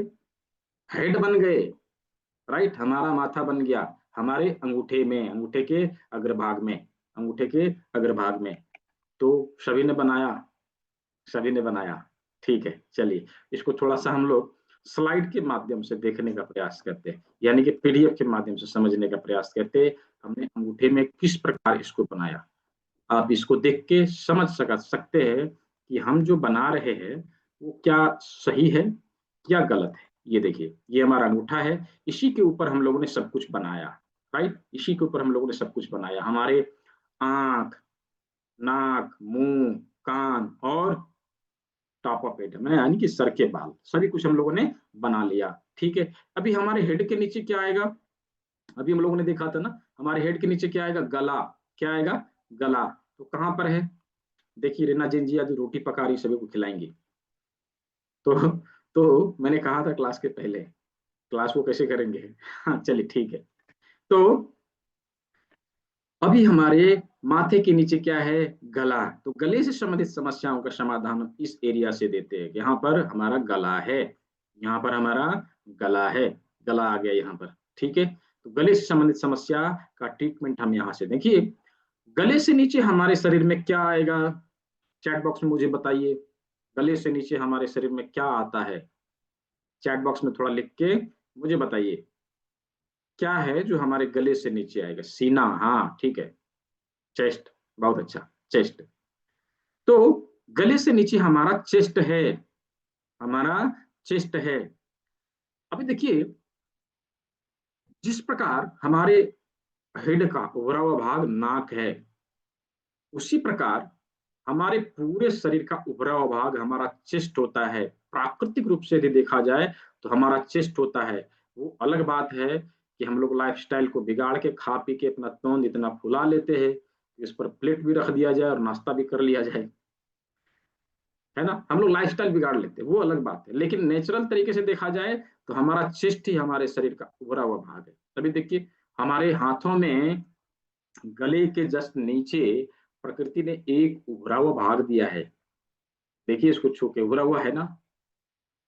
हेड बन गए। राइट, हमारा माथा बन गया हमारे अंगूठे में, अंगूठे के अग्रभाग में, अंगूठे के अग्रभाग में। तो सभी ने बनाया, सभी ने बनाया। ठीक है, चलिए इसको थोड़ा सा हम लोग स्लाइड के माध्यम से देखने का प्रयास करते हैं, यानी कि पीडीएफ के माध्यम से समझने का प्रयास करते हैं। हमने अंगूठे में किस प्रकार इसको बनाया, आप इसको देख के समझ सकते हैं कि हम जो बना रहे हैं वो क्या सही है क्या गलत है। ये देखिए ये हमारा अंगूठा है, इसी के ऊपर हम लोगों ने सब कुछ बनाया। राइट, इसी के ऊपर हम लोगों ने सब कुछ बनाया। हमारे आंख, नाक, मुंह, कान और टॉप ऑफ हेड में, यानी कि सर के बाल, सभी कुछ हम लोगों ने बना लिया। ठीक है, अभी हमारे हेड के नीचे क्या आएगा? अभी हम लोगों ने देखा था ना, हमारे हेड के नीचे क्या आएगा? गला। क्या आएगा? गला। तो कहां पर है? देखिए रीना जैन जी आज रोटी पका रही, सभी को खिलाएंगी। तो मैंने कहा था क्लास के पहले, क्लास को कैसे करेंगे। हाँ चलिए ठीक है। तो अभी हमारे माथे के नीचे क्या है? गला। तो गले से संबंधित समस्याओं का समाधान हम इस एरिया से देते हैं। यहाँ पर हमारा गला है, यहाँ पर हमारा गला है, गला आ गया यहाँ पर। ठीक है, तो गले से संबंधित समस्या का ट्रीटमेंट हम यहाँ से देखिए। गले से नीचे हमारे शरीर में क्या आएगा? चैट बॉक्स में मुझे बताइए, गले से नीचे हमारे शरीर में क्या आता है? चैट बॉक्स में थोड़ा लिख के मुझे बताइए, क्या है जो हमारे गले से नीचे आएगा? सीना, हाँ ठीक है। चेस्ट, बहुत अच्छा, चेस्ट। तो गले से नीचे हमारा चेस्ट है, हमारा चेस्ट है। अभी देखिए, जिस प्रकार हमारे हेड का उभरा हुआ भाग नाक है, उसी प्रकार हमारे पूरे शरीर का उभरा हुआ भाग हमारा चेस्ट होता है। प्राकृतिक रूप से यदि देखा जाए तो हमारा चेस्ट होता है। वो अलग बात है कि हम लोग लाइफस्टाइल को बिगाड़ के खा पी के अपना तोंद इतना फुला लेते हैं, इस पर प्लेट भी रख दिया जाए और नाश्ता भी कर लिया जाए, है ना। हम लोग लाइफस्टाइल बिगाड़ लेते हैं, वो अलग बात है। लेकिन नेचुरल तरीके से देखा जाए तो हमारा चेस्ट ही हमारे शरीर का उभरा हुआ भाग है। तभी देखिए हमारे हाथों में गले के जस्ट नीचे प्रकृति ने एक उभरा हुआ भाग दिया है। देखिए इसको छू के, उभरा हुआ है ना।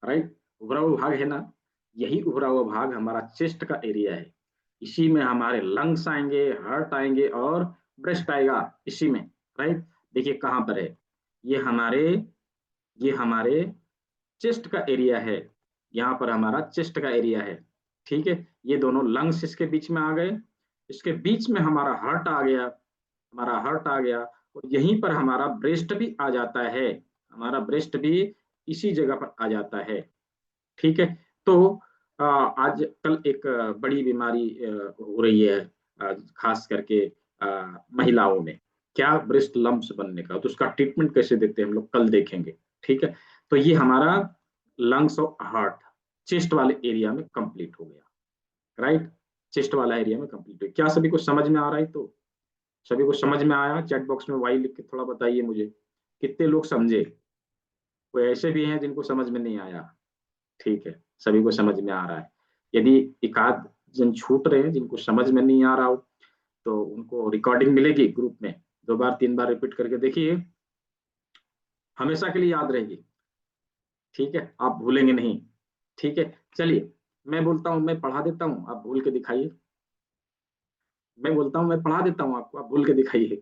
राइट, उभरा हुआ भाग है ना। यही उभरा हुआ भाग हमारा चेस्ट का एरिया है। इसी में हमारे लंग्स आएंगे, हार्ट आएंगे और ब्रेस्ट आएगा इसी में। राइट, देखिए कहाँ पर है? ये हमारे ये हमारे चेस्ट का एरिया है। यहाँ पर हमारा चेस्ट का एरिया है। ठीक है, ये दोनों लंग्स इसके बीच में आ गए, इसके बीच में हमारा हार्ट आ गया, हमारा हार्ट आ गया, और यहीं पर हमारा ब्रेस्ट भी आ जाता है। हमारा ब्रेस्ट भी इसी जगह पर आ जाता है। ठीक है, तो आज कल एक बड़ी बीमारी हो रही है, खास करके महिलाओं में, क्या? ब्रेस्ट लंप्स बनने का। तो उसका ट्रीटमेंट कैसे देते हैं हम लोग कल देखेंगे। ठीक है, तो ये हमारा लंग्स और हार्ट चेस्ट वाले एरिया में कंप्लीट हो गया। राइट, चेस्ट वाला एरिया में कंप्लीट हो गया। क्या सभी को समझ में आ रहा है? तो सभी को समझ में आया? चैट बॉक्स में वाई लिख के थोड़ा बताइए मुझे, कितने लोग समझे? कोई ऐसे भी हैं जिनको समझ में नहीं आया? ठीक है, सभी को समझ में आ रहा है। यदि एक आध जन छूट रहे हैं, जिनको समझ में नहीं आ रहा हो, तो उनको रिकॉर्डिंग मिलेगी ग्रुप में, 2 बार 3 बार रिपीट करके देखिए, हमेशा के लिए याद रहेगी। ठीक है, आप भूलेंगे नहीं। ठीक है, चलिए मैं बोलता हूँ, मैं पढ़ा देता हूँ, आप भूल के दिखाइए। मैं बोलता हूँ, मैं पढ़ा देता हूँ आपको, आप भूल के दिखाइए।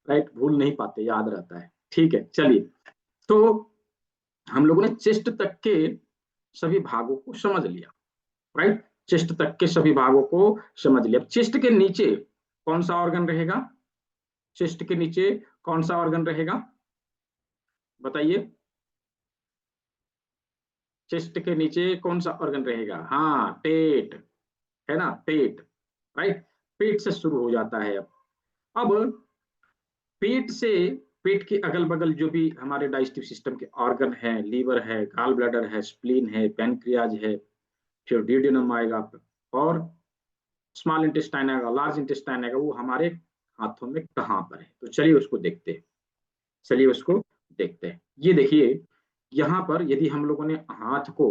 राइट, भूल नहीं पाते, याद रहता है। ठीक है, चलिए। तो हम लोगों ने चेस्ट तक के सभी भागों को समझ लिया। राइट, चेस्ट तक के सभी भागों को समझ लिया। चेस्ट के नीचे कौन सा ऑर्गन रहेगा? चेस्ट के नीचे कौन सा ऑर्गन रहेगा, बताइए। चेस्ट के नीचे कौन सा ऑर्गन रहेगा? हाँ, पेट, है ना, पेट। राइट, पेट से शुरू हो जाता है। अब पेट से, पेट के अगल बगल जो भी हमारे डाइजेस्टिव सिस्टम के ऑर्गन है, लीवर है, गॉल ब्लैडर है, स्प्लीन है, पैनक्रियाज है, फिर डियोडेनम आएगा, और स्मॉल इंटेस्टाइन आएगा, लार्ज इंटेस्टाइन आएगा। वो हमारे हाथों में कहाँ पर है? तो चलिए उसको देखते हैं। चलिए उसको देखते हैं। ये देखिए, यहाँ पर यदि हम लोगों ने हाथ को,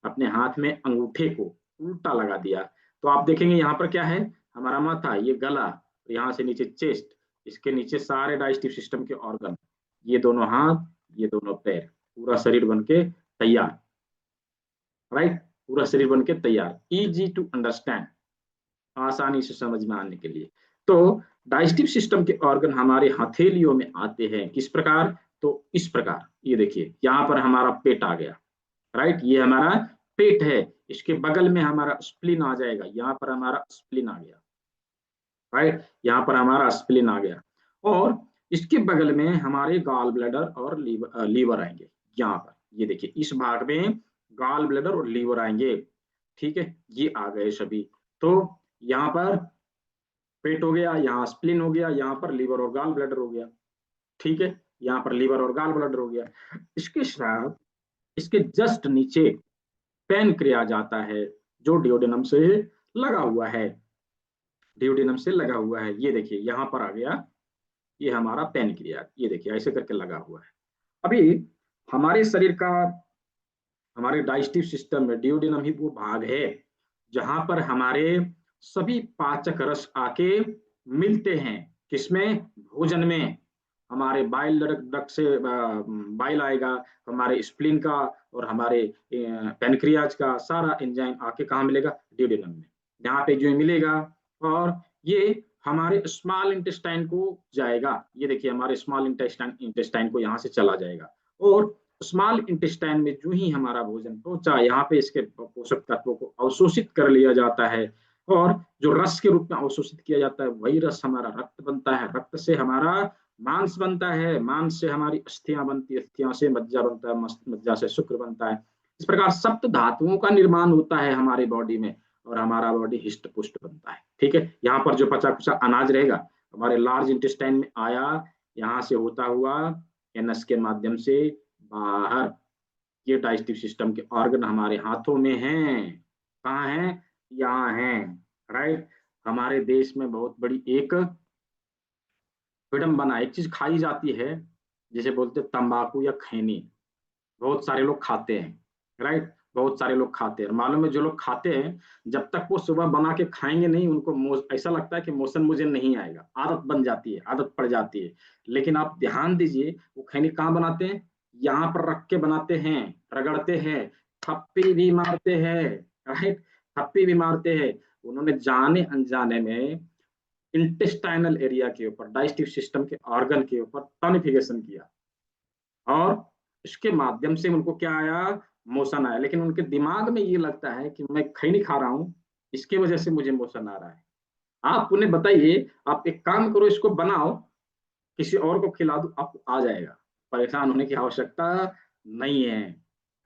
अपने हाथ में अंगूठे को उल्टा लगा दिया, तो आप देखेंगे यहाँ पर क्या है, हमारा माथा, ये गला, यहाँ से नीचे चेस्ट, इसके नीचे सारे डाइजेस्टिव सिस्टम के ऑर्गन, ये दोनों हाथ, ये दोनों पैर, पूरा शरीर बन के तैयार। राइट, पूरा शरीर बन के तैयार, इजी टू अंडरस्टैंड, आसानी से समझ में आने के लिए। तो डाइजेस्टिव सिस्टम के ऑर्गन हमारे हथेलियों में आते हैं, किस प्रकार? तो इस प्रकार, ये देखिए यहाँ पर हमारा पेट आ गया। राइट, ये हमारा पेट है, इसके बगल में हमारा स्प्लीन आ जाएगा, यहाँ पर हमारा स्प्लीन आ गया। राइट, यहाँ पर हमारा स्प्लीन आ गया, और इसके बगल में हमारे गॉल ब्लैडर और लीवर आएंगे। यहाँ पर ये देखिए, इस भाग में गॉल ब्लैडर और लीवर आएंगे। ठीक है, ये आ गए सभी। तो यहाँ पर पेट हो गया, यहाँ स्प्लीन हो गया, यहाँ पर लीवर और गॉल ब्लैडर हो गया। ठीक है, यहाँ पर लीवर और गॉल ब्लैडर हो गया। इसके साथ, इसके जस्ट नीचे पैनक्रियाज आता है, जो डियोडेनम से लगा हुआ है, डियोडेनम से लगा हुआ है। ये देखिए यहाँ पर आ गया, ये हमारा पैनक्रियाज, ये देखिए ऐसे करके लगा हुआ है। अभी हमारे शरीर का, हमारे डाइजेस्टिव सिस्टम में डियोडेनम ही वो भाग है जहां पर हमारे सभी पाचक रस आके मिलते हैं। किसमें? भोजन में। हमारे बाइल डक्ट से बाइल आएगा, हमारे स्प्लीन का और हमारे पैनक्रियाज का सारा एंजाइम आके कहाँ मिलेगा? डियोडेनम में, यहाँ पे जो मिलेगा। और ये हमारे स्मॉल इंटेस्टाइन को जाएगा, ये देखिए हमारे स्मॉल इंटेस्टाइन को यहाँ से चला जाएगा, और स्मॉल इंटेस्टाइन में जो ही हमारा भोजन पहुंचा, यहाँ पे इसके पोषक तत्वों को अवशोषित कर लिया जाता है, और जो रस के रूप में अवशोषित किया जाता है, वही रस हमारा रक्त बनता है, रक्त से हमारा मांस बनता है, मांस से हमारी अस्थियां बनती है, अस्थियां से मज्जा बनता है, मज्जा से शुक्र बनता है। इस प्रकार सप्त धातुओं का निर्माण होता है हमारी बॉडी में, और हमारा बॉडी हिष्ट पुष्ट बनता है। ठीक है, यहाँ पर जो पचा कुचा अनाज रहेगा हमारे लार्ज इंटेस्टाइन में आया, यहाँ से होता हुआ एनस के माध्यम से बाहर। ये डाइजेस्टिव सिस्टम के ऑर्गन हमारे हाथों में हैं। कहाँ हैं? यहाँ हैं। राइट, हमारे देश में बहुत बड़ी एक विडम्बना, एक चीज खाई जाती है जिसे बोलते हैं तंबाकू या खैनी, बहुत सारे लोग खाते हैं। राइट, बहुत सारे लोग खाते हैं। मालूम है, जो लोग खाते हैं जब तक वो सुबह बना के खाएंगे नहीं, उनको ऐसा लगता है कि मोशन मुझे नहीं आएगा, आदत बन जाती है, आदत पड़ जाती है। लेकिन आप ध्यान दीजिए, वो खैनी कहाँ बनाते हैं? यहाँ पर रख के बनाते हैं, रगड़ते हैं, थप्पी भी मारते हैं। राइट, थप्पी भी मारते हैं। उन्होंने जाने अनजाने में इंटेस्टाइनल एरिया के ऊपर, डाइजेस्टिव सिस्टम के ऑर्गन के ऊपर टॉनिफिकेशन किया, और इसके माध्यम से उनको क्या आया? मोशन आया। लेकिन उनके दिमाग में ये लगता है कि मैं खैनी खा रहा हूँ, इसके वजह से मुझे मोशन आ रहा है। आप उन्हें बताइए, आप एक काम करो, इसको बनाओ, किसी और को खिला दो, आपको आ जाएगा। परेशान होने की आवश्यकता नहीं है।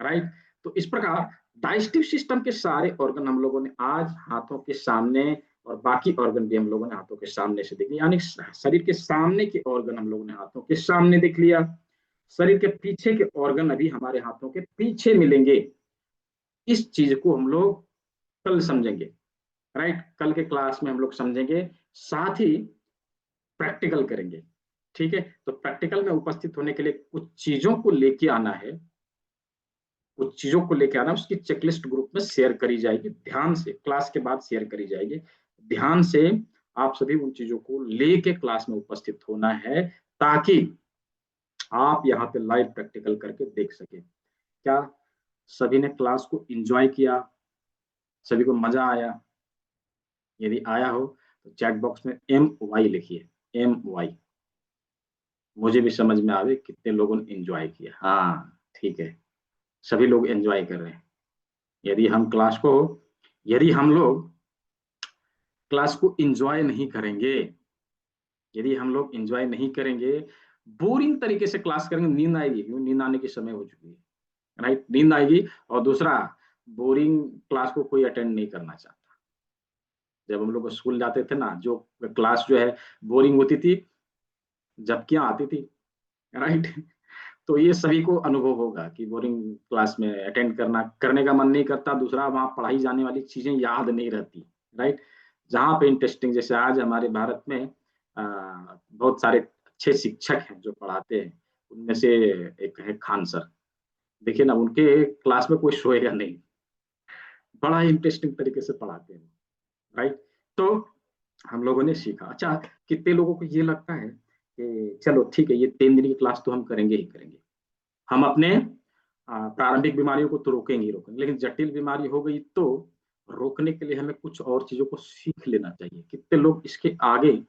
राइट, तो इस प्रकार डाइजेस्टिव सिस्टम के सारे ऑर्गन हम लोगों ने आज हाथों के सामने, और बाकी ऑर्गन भी हम लोगों ने हाथों के सामने से देख लिया, यानी शरीर के सामने के ऑर्गन हम लोगों ने हाथों के सामने देख लिया। शरीर के पीछे के ऑर्गन अभी हमारे हाथों के पीछे मिलेंगे। इस चीज को हम लोग कल समझेंगे। राइट, कल के क्लास में हम लोग समझेंगे, साथ ही प्रैक्टिकल करेंगे। ठीक है, तो प्रैक्टिकल में उपस्थित होने के लिए कुछ चीजों को लेके आना है, कुछ चीजों को लेके आना, उसकी चेकलिस्ट ग्रुप में शेयर करी जाएगी, ध्यान से क्लास के बाद शेयर करी जाएगी। ध्यान से आप सभी उन चीजों को लेके क्लास में उपस्थित होना है, ताकि आप यहाँ पे लाइव प्रैक्टिकल करके देख सके। क्या सभी ने क्लास को एंजॉय किया? सभी को मजा आया? यदि आया हो तो चैट बॉक्स में MY लिखिए, MY, मुझे भी समझ में आवे कितने लोगों ने एंजॉय किया। हाँ ठीक है, सभी लोग एंजॉय कर रहे हैं। यदि हम क्लास को यदि हम लोग क्लास को एंजॉय नहीं करेंगे, यदि हम लोग एंजॉय नहीं करेंगे, बोरिंग तरीके से क्लास करेंगे, नींद आएगी, क्योंकि नींद आने की समय हो चुकी है, राइट? नींद आएगी। और दूसरा, बोरिंग क्लास को कोई अटेंड नहीं करना चाहता। जब हम लोग स्कूल जाते थे ना, जो क्लास जो है बोरिंग होती थी, झपकियां आती थी, राइट? तो ये सभी को अनुभव होगा कि बोरिंग क्लास में अटेंड करने का मन नहीं करता। दूसरा, वहाँ पढ़ाई जाने वाली चीजें याद नहीं रहती, राइट? जहाँ पे इंटरेस्टिंग, जैसे आज हमारे भारत में बहुत सारे अच्छे शिक्षक हैं जो पढ़ाते हैं, उनमें से एक है खान सर। देखिए ना, उनके क्लास में कोई सोएगा नहीं, बड़ा इंटरेस्टिंग तरीके से पढ़ाते हैं, राइट? तो हम लोगों ने सीखा। अच्छा, कितने लोगों को ये लगता है कि चलो ठीक है, ये 3 दिन की क्लास तो हम करेंगे ही करेंगे, हम अपने प्रारंभिक बीमारियों को तो रोकेंगे ही रोकेंगे, लेकिन जटिल बीमारी हो गई तो रोकने के लिए हमें कुछ और चीजों को सीख लेना चाहिए। कितने लोग इसके आगे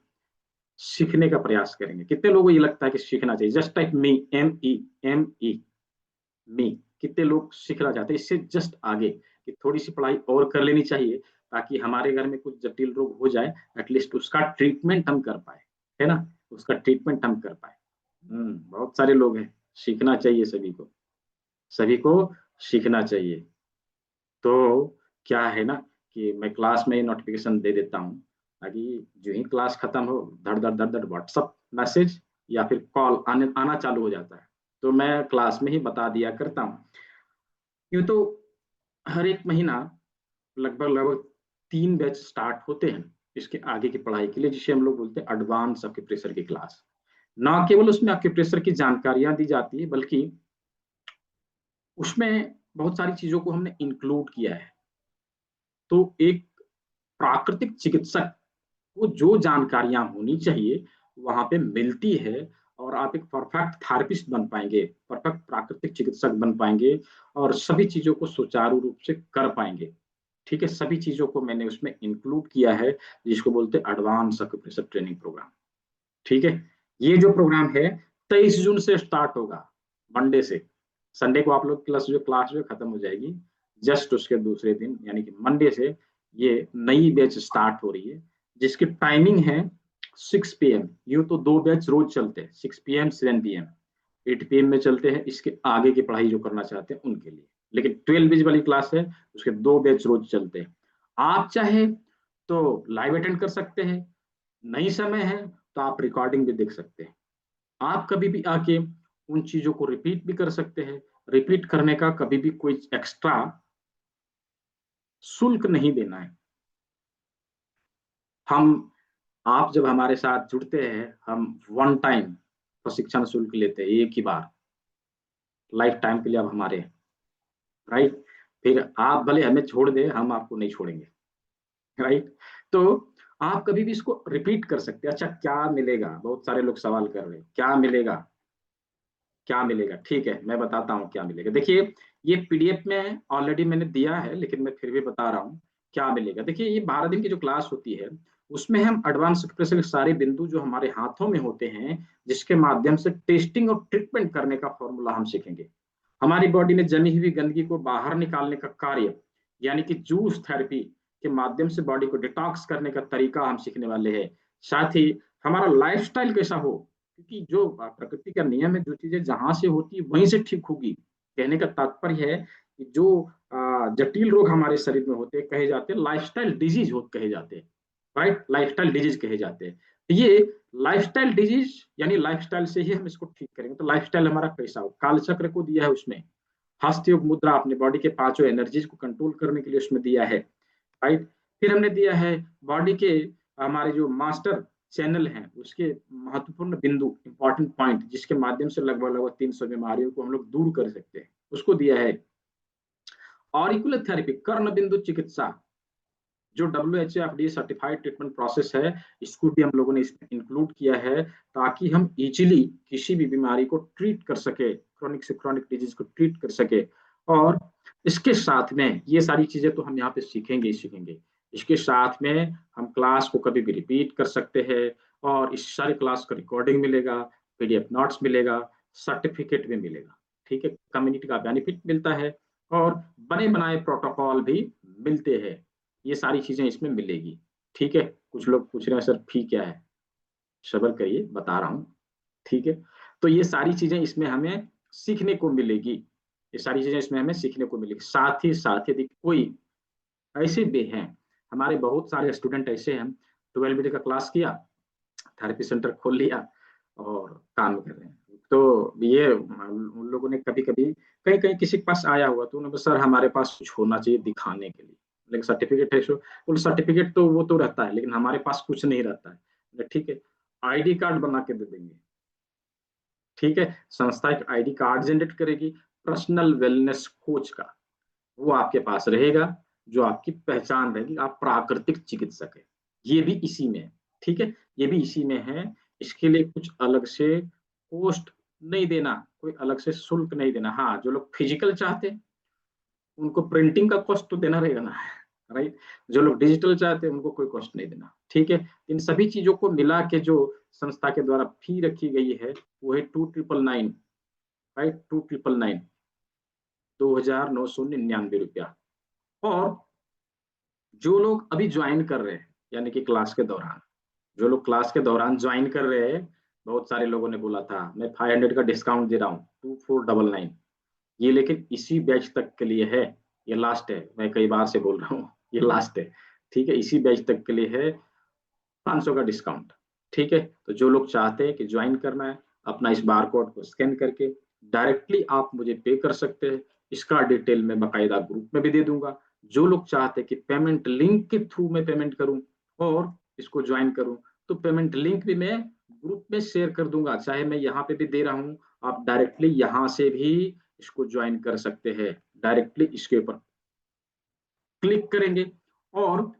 सीखने का प्रयास करेंगे? कितने लोगों को ये लगता है कि सीखना चाहिए? जस्ट टाइप मी, ME, मी। कितने लोग सीखना चाहते हैं इससे जस्ट आगे कि थोड़ी सी पढ़ाई और कर लेनी चाहिए, ताकि हमारे घर में कुछ जटिल रोग हो जाए, एटलीस्ट उसका ट्रीटमेंट हम कर पाए, है ना? उसका ट्रीटमेंट हम कर पाए। बहुत सारे लोग हैं, सीखना चाहिए सभी को, सभी को सीखना चाहिए। तो क्या है ना कि मैं क्लास में नोटिफिकेशन दे देता हूँ, ताकि जो ही क्लास खत्म हो, धड़ धड़ धड़ धड़ व्हाट्सअप मैसेज या फिर कॉल आना चालू हो जाता है। तो मैं क्लास में ही बता दिया करता हूँ। यूँ तो हर एक महीना लगभग लगभग 3 बैच स्टार्ट होते हैं इसके आगे की पढ़ाई के लिए, जिसे हम लोग बोलते हैं एडवांस एक्यूप्रेशर की क्लास। ना केवल उसमें एक्यूप्रेशर की जानकारियां दी जाती है, बल्कि उसमें बहुत सारी चीजों को हमने इंक्लूड किया है। तो एक प्राकृतिक चिकित्सक को जो जानकारियां होनी चाहिए वहां पे मिलती है, और आप एक परफेक्ट थेरेपिस्ट बन पाएंगे, परफेक्ट प्राकृतिक चिकित्सक बन पाएंगे, और सभी चीजों को सुचारू रूप से कर पाएंगे। ठीक है, सभी चीजों को मैंने उसमें इंक्लूड किया है, जिसको बोलते हैं एडवांस एक्यूप्रेशर ट्रेनिंग प्रोग्राम। ठीक है, ये जो प्रोग्राम है 23 जून से स्टार्ट होगा, मंडे से। संडे को आप लोग क्लास जो खत्म हो जाएगी, जस्ट उसके दूसरे दिन यानी कि मंडे से ये नई बैच स्टार्ट हो रही है, जिसकी टाइमिंग है 6 PM। यूं तो 2 बैच रोज चलते हैं, 6 PM 7 PM, 8 PM में चलते हैं इसके आगे की पढ़ाई जो करना चाहते हैं उनके लिए। लेकिन 12 बजे वाली क्लास है, उसके 2 बैच रोज चलते हैं। आप चाहे तो लाइव अटेंड कर सकते हैं, नहीं समय है तो आप रिकॉर्डिंग भी देख सकते हैं। आप कभी भी आके उन चीजों को रिपीट भी कर सकते हैं। रिपीट करने का कभी भी कोई एक्स्ट्रा शुल्क नहीं देना है। हम आप जब हमारे साथ जुड़ते हैं, हम वन टाइम प्रशिक्षण शुल्क लेते हैं, एक ही बार, लाइफ टाइम के लिए। अब हमारे, राइट? फिर आप भले हमें छोड़ दे, हम आपको नहीं छोड़ेंगे, राइट? तो आप कभी भी इसको रिपीट कर सकते हैं। अच्छा, क्या मिलेगा? बहुत सारे लोग सवाल कर रहे हैं, क्या मिलेगा, क्या मिलेगा? ठीक है, मैं बताता हूँ क्या मिलेगा। देखिए, ये PDF में ऑलरेडी मैंने दिया है, लेकिन मैं फिर भी बता रहा हूँ क्या मिलेगा। देखिए, ये 12 दिन की जो क्लास होती है, उसमें हम एडवांस एक्यूप्रेशर के सारे बिंदु जो हमारे हाथों में होते हैं, जिसके माध्यम से टेस्टिंग और ट्रीटमेंट करने का फॉर्मूला हम सीखेंगे। हमारी बॉडी में जमी हुई गंदगी को बाहर निकालने का कार्य, यानी कि जूस थेरेपी के माध्यम से बॉडी को डिटॉक्स करने का तरीका हम सीखने वाले हैं। साथ ही हमारा लाइफस्टाइल कैसा हो, क्योंकि जो प्रकृति का नियम है, जो चीजें जहां से होती है वहीं से ठीक होगी। कहने का तात्पर्य है कि जो जटिल रोग हमारे शरीर में होते हैं, कहे जाते हैं लाइफस्टाइल डिजीज कहे जाते हैं, राइट? लाइफस्टाइल डिजीज कहे जाते हैं। ये लाइफस्टाइल डिजीज यानी लाइफस्टाइल से ही हम इसको ठीक करेंगे। तो लाइफस्टाइल हमारा कैसा हो, काल चक्र को दिया है उसमें। हस्त योग मुद्रा अपने बॉडी के 5 एनर्जीज को कंट्रोल करने के लिए उसमें दिया है, राइट? फिर हमने दिया है बॉडी के हमारे जो मास्टर चैनल हैं, उसके महत्वपूर्ण बिंदु, इंपॉर्टेंट पॉइंट, जिसके माध्यम से लगभग लगभग 300 बीमारियों को हम लोग दूर कर सकते हैं, उसको दिया है। ऑरिकुलर थेरेपी, कर्ण बिंदु चिकित्सा, जो WHO FDA certified treatment process है, इसको भी हम लोगों ने इसमें इंक्लूड किया है, ताकि हम इजीली किसी भी बीमारी को ट्रीट कर सके, क्रोनिक से क्रोनिक डिजीज को ट्रीट कर सके। और इसके साथ में ये सारी चीजें तो हम यहाँ पे सीखेंगे ही सीखेंगे, इसके साथ में हम क्लास को कभी भी रिपीट कर सकते हैं, और इस सारी क्लास का रिकॉर्डिंग मिलेगा, PDF नोट्स मिलेगा, सर्टिफिकेट भी मिलेगा। ठीक है, कम्युनिटी का बेनिफिट मिलता है, और बने बनाए प्रोटोकॉल भी मिलते हैं। ये सारी चीजें इसमें मिलेगी। ठीक है, कुछ लोग पूछ रहे हैं सर फी क्या है, सब्र करिए बता रहा हूँ। ठीक है, तो ये सारी चीजें इसमें हमें सीखने को मिलेगी, ये सारी चीजें इसमें हमें सीखने को मिलेगी। साथ ही यदि कोई ऐसे भी हैं, हमारे बहुत सारे स्टूडेंट ऐसे हैं, 12 का क्लास किया, थेरेपी सेंटर खोल लिया और काम कर रहे हैं। तो ये उन लोगों ने कभी कभी कहीं कहीं किसी के पास आया हुआ, तो उन्होंने सर हमारे पास कुछ होना चाहिए दिखाने के लिए, लेकिन सर्टिफिकेट है, बोले सर्टिफिकेट तो वो तो रहता है, लेकिन हमारे पास कुछ नहीं रहता है। ठीक है, ID कार्ड बना के दे देंगे। ठीक है, संस्था एक ID कार्ड जनरेट करेगी पर्सनल वेलनेस कोच का, वो आपके पास रहेगा, जो आपकी पहचान रहेगी, आप प्राकृतिक चिकित्सक है। ये भी इसी में है। ठीक है, ये भी इसी में है। इसके लिए कुछ अलग से कॉस्ट नहीं देना, कोई अलग से शुल्क नहीं देना। हाँ, जो लोग फिजिकल चाहते हैं उनको प्रिंटिंग का कॉस्ट तो देना रहेगा ना, राइट। जो लोग डिजिटल चाहते हैं उनको कोई कॉस्ट नहीं देना। ठीक है, इन सभी चीजों को मिला के जो संस्था के द्वारा फी रखी गई है वो है 2999, राइट, 2999, 2,999 रुपया। और जो लोग अभी ज्वाइन कर रहे हैं, यानी कि क्लास के दौरान, जो लोग क्लास के दौरान ज्वाइन कर रहे हैं, बहुत सारे लोगों ने बोला था मैं 500 का डिस्काउंट दे रहा हूँ, 2499, ये लेकिन इसी बैच तक के लिए है, ये लास्ट है, मैं कई बार से बोल रहा हूँ ये लास्ट है। ठीक है, इसी बैच तक के लिए है 500 का डिस्काउंट। ठीक है, तो जो लोग चाहते हैं कि ज्वाइन करना है, अपना इस बार कोड को स्कैन करके डायरेक्टली आप मुझे पे कर सकते हैं। इसका डिटेल मैं बाकायदा ग्रुप में भी दे दूंगा। जो लोग चाहते हैं कि पेमेंट लिंक के थ्रू मैं पेमेंट करूं और इसको ज्वाइन करूं, तो पेमेंट लिंक भी मैं ग्रुप में शेयर कर दूंगा, चाहे मैं यहाँ पे भी दे रहा हूँ, आप डायरेक्टली यहाँ से भी इसको ज्वाइन कर सकते हैं। डायरेक्टली इसके ऊपर क्लिक करेंगे, और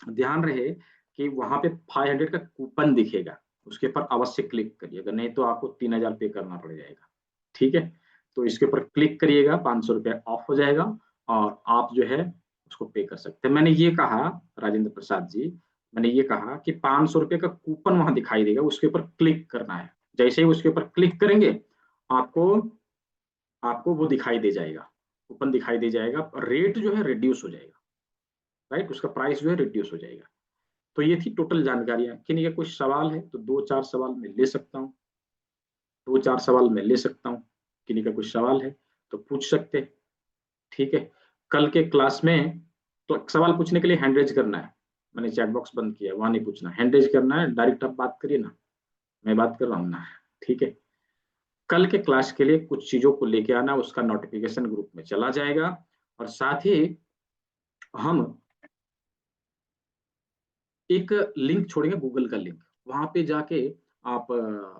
ध्यान रहे कि वहां पे 500 का कूपन दिखेगा, उसके ऊपर अवश्य क्लिक करिएगा, नहीं तो आपको 3,000 पे करना पड़ जाएगा। ठीक है, तो इसके ऊपर क्लिक करिएगा, 500 रुपया ऑफ हो जाएगा, और आप जो है उसको पे कर सकते हैं। मैंने ये कहा, राजेंद्र प्रसाद जी, मैंने ये कहा कि 500 रुपये का कूपन वहां दिखाई देगा, उसके ऊपर क्लिक करना है। जैसे ही उसके ऊपर क्लिक करेंगे, आपको आपको वो दिखाई दे जाएगा, कूपन दिखाई दे जाएगा, रेट जो है रिड्यूस हो जाएगा, राइट, उसका प्राइस जो है रिड्यूस हो जाएगा। तो ये थी टोटल जानकारियां। किन्हीं का कुछ सवाल है तो 2-4 सवाल मैं ले सकता हूँ, 2-4 सवाल मैं ले सकता हूँ। किन्हीं का कुछ सवाल है तो पूछ सकते हैं। ठीक है, कल के क्लास में तो सवाल पूछने के लिए हैंड रेज करना है, मैंने चैट बॉक्स बंद किया, वहां नहीं पूछना, हैंड रेज करना है, डायरेक्ट आप बात करिए ना, मैं बात कर रहा हूँ ना। ठीक है, कल के क्लास के लिए कुछ चीजों को लेके आना, उसका नोटिफिकेशन ग्रुप में चला जाएगा, और साथ ही हम एक लिंक छोड़ेंगे, गूगल का लिंक, वहां पे जाके आप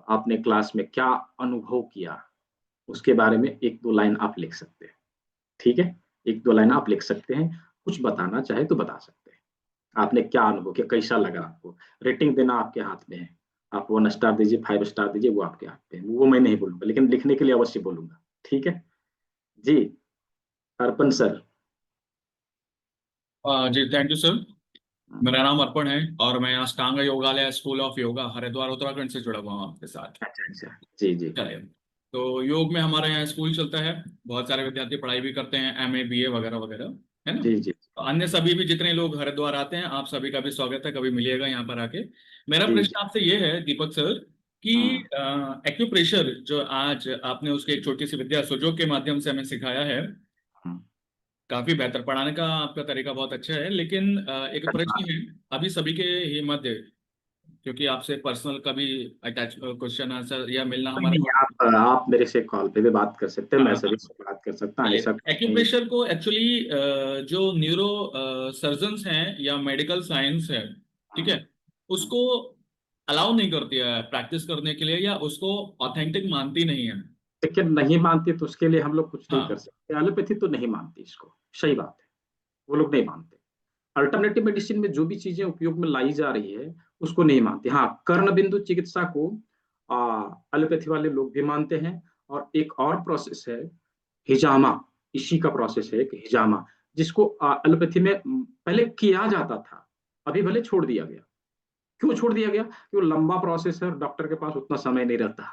आपने क्लास में क्या अनुभव किया उसके बारे में 1-2 लाइन आप लिख सकते हैं। ठीक है, 1-2 लाइन आप लिख सकते हैं, कुछ बताना चाहे तो बता सकते हैं, आपने क्या अनुभव किया, कैसा लगा आपको। रेटिंग देना आपके हाथ में है, आप 1 स्टार दीजिए, 5 स्टार दीजिए, वो आपके हाथ पे है, वो मैं नहीं बोलूंगा, लेकिन लिखने के लिए अवश्य बोलूंगा। ठीक है जी, अर्पण सर। जी थैंक यू सर। मेरा नाम अर्पण है और मैं Ashtanga Yogalaya school of yoga Haridwar Uttarakhand से जुड़ा हुआ हूँ आपके साथ। अच्छा अच्छा, जी जी चलिए, तो योग में हमारे यहाँ स्कूल चलता है, बहुत सारे विद्यार्थी पढ़ाई भी करते हैं, MA BA वगैरह वगैरह, है ना। जी जी तो अन्य सभी भी जितने लोग हरिद्वार आते हैं, आप सभी का भी स्वागत है, कभी मिलिएगा यहाँ पर आके। मेरा जी प्रश्न जी। आपसे ये है दीपक सर कि हम्म एक्यूप्रेशर जो आज आपने उसकी एक छोटी सी विद्या सुजोग के माध्यम से हमें सिखाया है, हम्म। काफी बेहतर पढ़ाने का आपका तरीका बहुत अच्छा है, लेकिन एक प्रश्न है अभी सभी के ही मध्य, क्योंकि आपसे पर्सनल कभी अटैच क्वेश्चन आंसर या मिलना कोई हमारे नहीं, आप मेरे से कॉल पे भी बात कर सकते हैं, मैं हाँ, सभी से बात कर सकता हूँ, चलिए। ऐसा कुछ नहीं। एक्यूप्रेशर को एक्चुअली जो न्यूरो सर्जन्स हैं या मेडिकल साइंस है, ठीक हम्म, है, हम्म। उसको अलाउ नहीं करती है प्रैक्टिस करने के लिए, या उसको ऑथेंटिक मानती नहीं है। लेकिन नहीं मानती तो उसके लिए हम लोग कुछ नहीं कर हाँ सकते। एलोपैथी तो नहीं मानती इसको, सही बात है, वो लोग नहीं मानते। अल्टरनेटिव मेडिसिन में जो भी चीजें उपयोग में लाई जा रही है उसको नहीं मानते। हाँ, कर्ण बिंदु चिकित्सा को एलोपैथी वाले लोग भी मानते हैं। और एक और प्रोसेस है हिजामा, इसी का प्रोसेस है एक हिजामा, जिसको एलोपैथी में पहले किया जाता था, अभी भले छोड़ दिया गया। क्यों छोड़ दिया गया? कि वो लंबा प्रोसेस है और डॉक्टर के पास उतना समय नहीं रहता,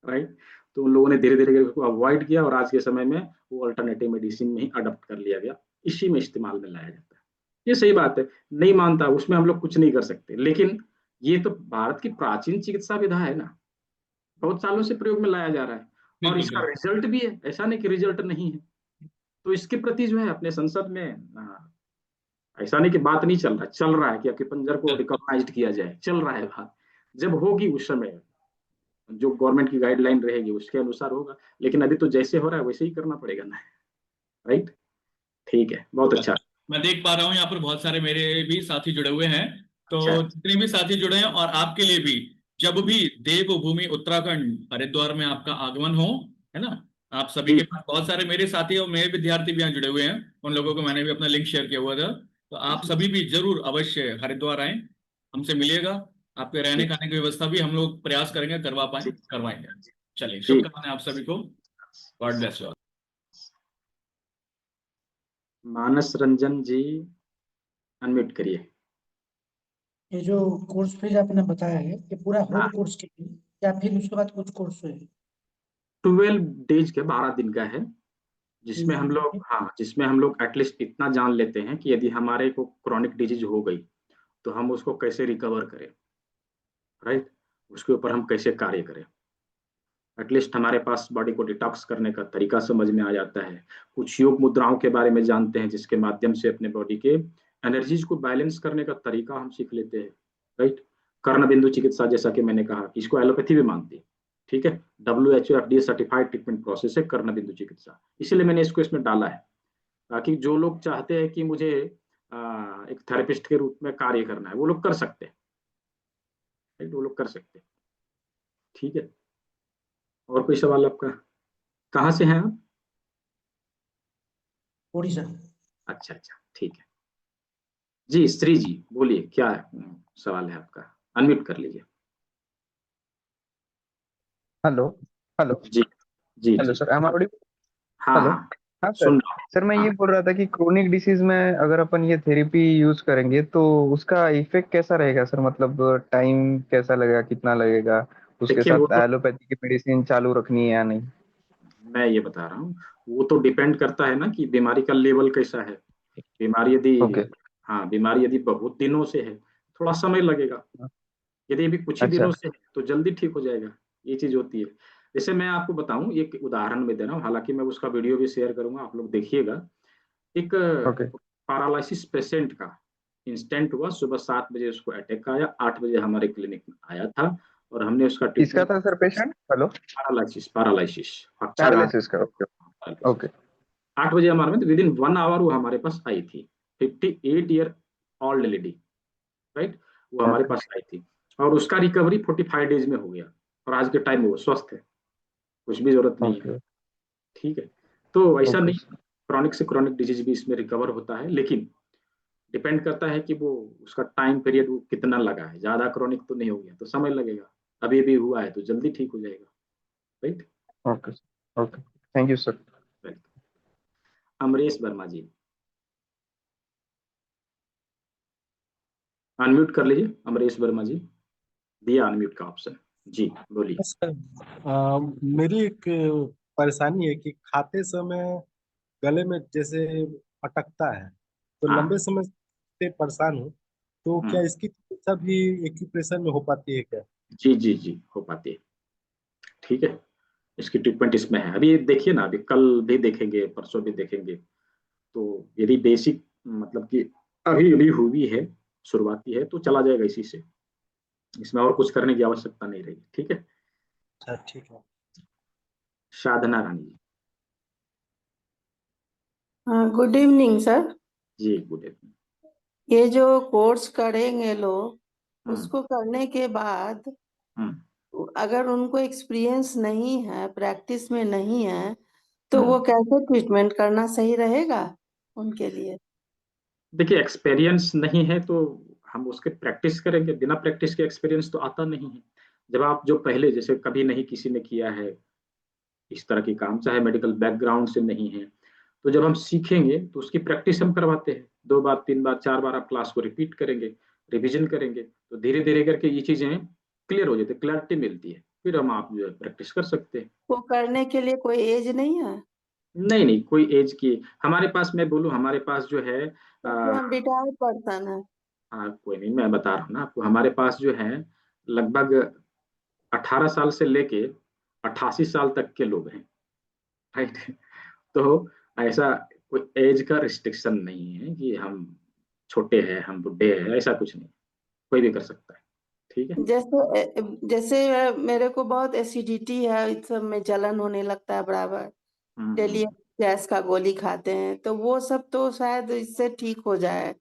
राइट। तो उन लोगों ने धीरे धीरे उसको अवॉइड किया और आज के समय में वो अल्टरनेटिव मेडिसिन में ही अडॉप्ट कर लिया गया, इसी में इस्तेमाल में लाया जाता है। ये सही बात है, नहीं मानता उसमें हम लोग कुछ नहीं कर सकते, लेकिन ये तो भारत की प्राचीन चिकित्सा विधा है ना, बहुत सालों से प्रयोग में लाया जा रहा है और बिल्कुल इसका बिल्कुल। रिजल्ट भी है, ऐसा नहीं कि रिजल्ट नहीं है। तो इसके प्रति जो है अपने संसद में ऐसा नहीं कि बात नहीं चल रहा है कि अक्यूपंजर को रिकॉग्नाइज्ड किया जाए, चल रहा है बात। जब होगी उस समय जो गवर्नमेंट की गाइडलाइन रहेगी उसके अनुसार होगा, लेकिन अभी तो जैसे हो रहा है वैसे ही करना पड़ेगा ना, राइट। ठीक है, बहुत अच्छा। मैं देख पा रहा हूँ यहाँ पर बहुत सारे मेरे भी साथी जुड़े हुए हैं। तो अच्छा। जितने भी साथी जुड़े हैं और आपके लिए भी, जब भी देवभूमि उत्तराखंड हरिद्वार में आपका आगमन हो, है ना, आप सभी जी के पास बहुत सारे मेरे साथी और मेरे विद्यार्थी भी यहाँ जुड़े हुए हैं, उन लोगों को मैंने भी अपना लिंक शेयर किया हुआ था। तो आप जी सभी भी जरूर अवश्य हरिद्वार आए, हमसे मिलिएगा। आपके रहने जी खाने की व्यवस्था भी हम लोग प्रयास करेंगे, करवा पाए जी करवाएंगे। चलिए, जी। शुभकामनाएं आप सभी को। God bless you. Manas Ranjan ji, unmute करिए। ये जो कोर्स फीस आपने बताया है ये पूरा होल हाँ, कोर्स के लिए या फिर उसके बाद कुछ कोर्स है? 12 डेज के, 12 दिन का है, जिसमें हम लोग, ठीक हाँ, जिसमें हम लोग एटलीस्ट इतना जान लेते हैं कि यदि हमारे को क्रॉनिक डिजीज हो गई तो हम उसको कैसे रिकवर करें, राइट, उसके ऊपर हम कैसे कार्य करें। एटलीस्ट हमारे पास बॉडी को डिटॉक्स करने का तरीका समझ में आ जाता है, कुछ योग मुद्राओं के बारे में जानते हैं जिसके माध्यम से अपने बॉडी के एनर्जीज को बैलेंस करने का तरीका हम सीख लेते हैं, राइट। कर्ण बिंदु चिकित्सा, जैसा कि मैंने कहा, इसको एलोपैथी भी मानती है, ठीक है। WHO FDA certified treatment process है कर्ण बिंदु चिकित्सा, इसीलिए मैंने इसको इसमें डाला है, ताकि जो लोग चाहते हैं कि मुझे एक थेरेपिस्ट के रूप में कार्य करना है वो लोग कर सकते हैं, राइट, वो लोग कर सकते हैं। ठीक है, और कोई सवाल आपका? कहाँ से हैं आप? उड़ीसा। अच्छा अच्छा, ठीक है। जी श्री जी, बोलिए, क्या सवाल है आपका? अनम्यूट कर लीजिए। हेलो। हेलो। जी जी हेलो जी। Sir, am audible? हाँ हेलो। हाँ, हाँ सर। सुन रहा हूँ। सर मैं हाँ, ये बोल रहा था कि क्रोनिक डिसीज में अगर अपन ये थेरेपी यूज करेंगे तो उसका इफेक्ट कैसा रहेगा सर? मतलब टाइम कैसा लगेगा, कितना लगेगा? उसके देखिए वो साथ तो एलोपैथी की मेडिसिन चालू रखनी है या नहीं? मैं ये बता रहा हूँ, वो तो डिपेंड करता है ना कि बीमारी का लेवल कैसा है। बीमारी यदि, ओके। हाँ, बीमारी यदि बहुत दिनों से है थोड़ा समय लगेगा, यदि अभी कुछ ही अच्छा। दिनों से है तो जल्दी ठीक हो जाएगा। ये चीज होती है। जैसे मैं आपको बताऊं, एक उदाहरण में दे रहा हूँ, हालांकि मैं उसका वीडियो भी शेयर करूंगा, आप लोग देखिएगा। एक ओके। पैरालिसिस पेशेंट का इंस्टेंट हुआ, सुबह 7 बजे उसको अटैक आया, 8 बजे हमारे क्लिनिक में आया था और हमने उसका किसका ट्रीटमेंट। था sir patient? Hello. Paralysis, paralysis, पक्षाघात। पैरालिसिस का? ओके। ओके। 8 बजे हमारे में, विद इन 1 आवर वो हमारे पास आई थी। 58 ईयर ओल्ड लेडी, राइट, वो हमारे ओके। पास आई थी और उसका रिकवरी 45 डेज में हो गया और आज के टाइम में वो स्वस्थ है, कुछ भी जरूरत नहीं है। ओके। ठीक है, तो ऐसा ओके नहीं, सर। क्रॉनिक से क्रॉनिक डिजीज भी इसमें रिकवर होता है, लेकिन डिपेंड करता है कि वो उसका टाइम पीरियड वो कितना लगा है। ज्यादा क्रॉनिक तो नहीं हो गया तो समय लगेगा, अभी भी हुआ है तो जल्दी ठीक हो जाएगा, right. Okay sir. Okay. Thank you sir. Amrish Verma ji, unmute कर लीजिए। अमरीश वर्मा जी, दिया अनम्यूट का ऑप्शन। जी बोलिए। सर, मेरी एक परेशानी है कि खाते समय गले में जैसे अटकता है, तो लंबे हाँ, समय से परेशान हूँ। तो क्या हम्म, इसकी चिकित्सा भी एक्यूप्रेशर में हो पाती है क्या? जी जी जी, हो पाती है। ठीक है, इसकी ट्रीटमेंट इसमें है। अभी देखिए ना, अभी कल भी देखेंगे, परसों भी देखेंगे। तो यदि बेसिक मतलब कि अभी अभी हुई है, शुरुआती है, तो चला जाएगा इसी से, इसमें और कुछ करने की आवश्यकता नहीं रहेगी। ठीक है। अच्छा, ठीक है। साधना रानी गुड इवनिंग सर। जी, गुड इवनिंग। ये जो कोर्स करेंगे लोग, हम्म उसको करने के बाद हम्म अगर उनको एक्सपीरियंस नहीं है, प्रैक्टिस में नहीं है, तो वो कैसे ट्रीटमेंट करना सही रहेगा उनके लिए? देखिए, एक्सपीरियंस नहीं है तो हम उसके प्रैक्टिस करेंगे। बिना प्रैक्टिस के एक्सपीरियंस तो आता नहीं है। जब आप जो पहले जैसे कभी नहीं किसी ने किया है इस तरह की काम, चाहे मेडिकल बैकग्राउंड से नहीं है, तो जब हम सीखेंगे तो उसकी प्रैक्टिस हम करवाते हैं। 2 बार 3 बार 4 बार आप क्लास को रिपीट करेंगे, रिवीजन करेंगे, तो धीरे धीरे करके ये चीजें क्लियर हो जाती है, क्लैरिटी मिलती है, फिर हम आप जो है प्रैक्टिस कर सकते हैं। वो करने के लिए कोई एज नहीं है? नहीं नहीं, कोई एज की हमारे पास, मैं बोलूँ हमारे पास जो है क्योंकि हम रिटायर्ड पर्सन है। हाँ कोई नहीं, मैं बता रहा हूँ ना आपको, हमारे पास जो है लगभग 18 साल से लेके 88 साल तक के लोग हैं, राइट। तो ऐसा कोई एज का रिस्ट्रिक्शन नहीं है कि हम छोटे हैं, हम बुढ़े हैं, ऐसा कुछ नहीं। कोई भी कर सकता है, ठीक है। जैसे मेरे को बहुत एसिडिटी है, इस सब में जलन होने लगता है बराबर। डेली हम्म, गैस का गोली खाते हैं, तो वो सब तो शायद इससे ठीक हो जाए।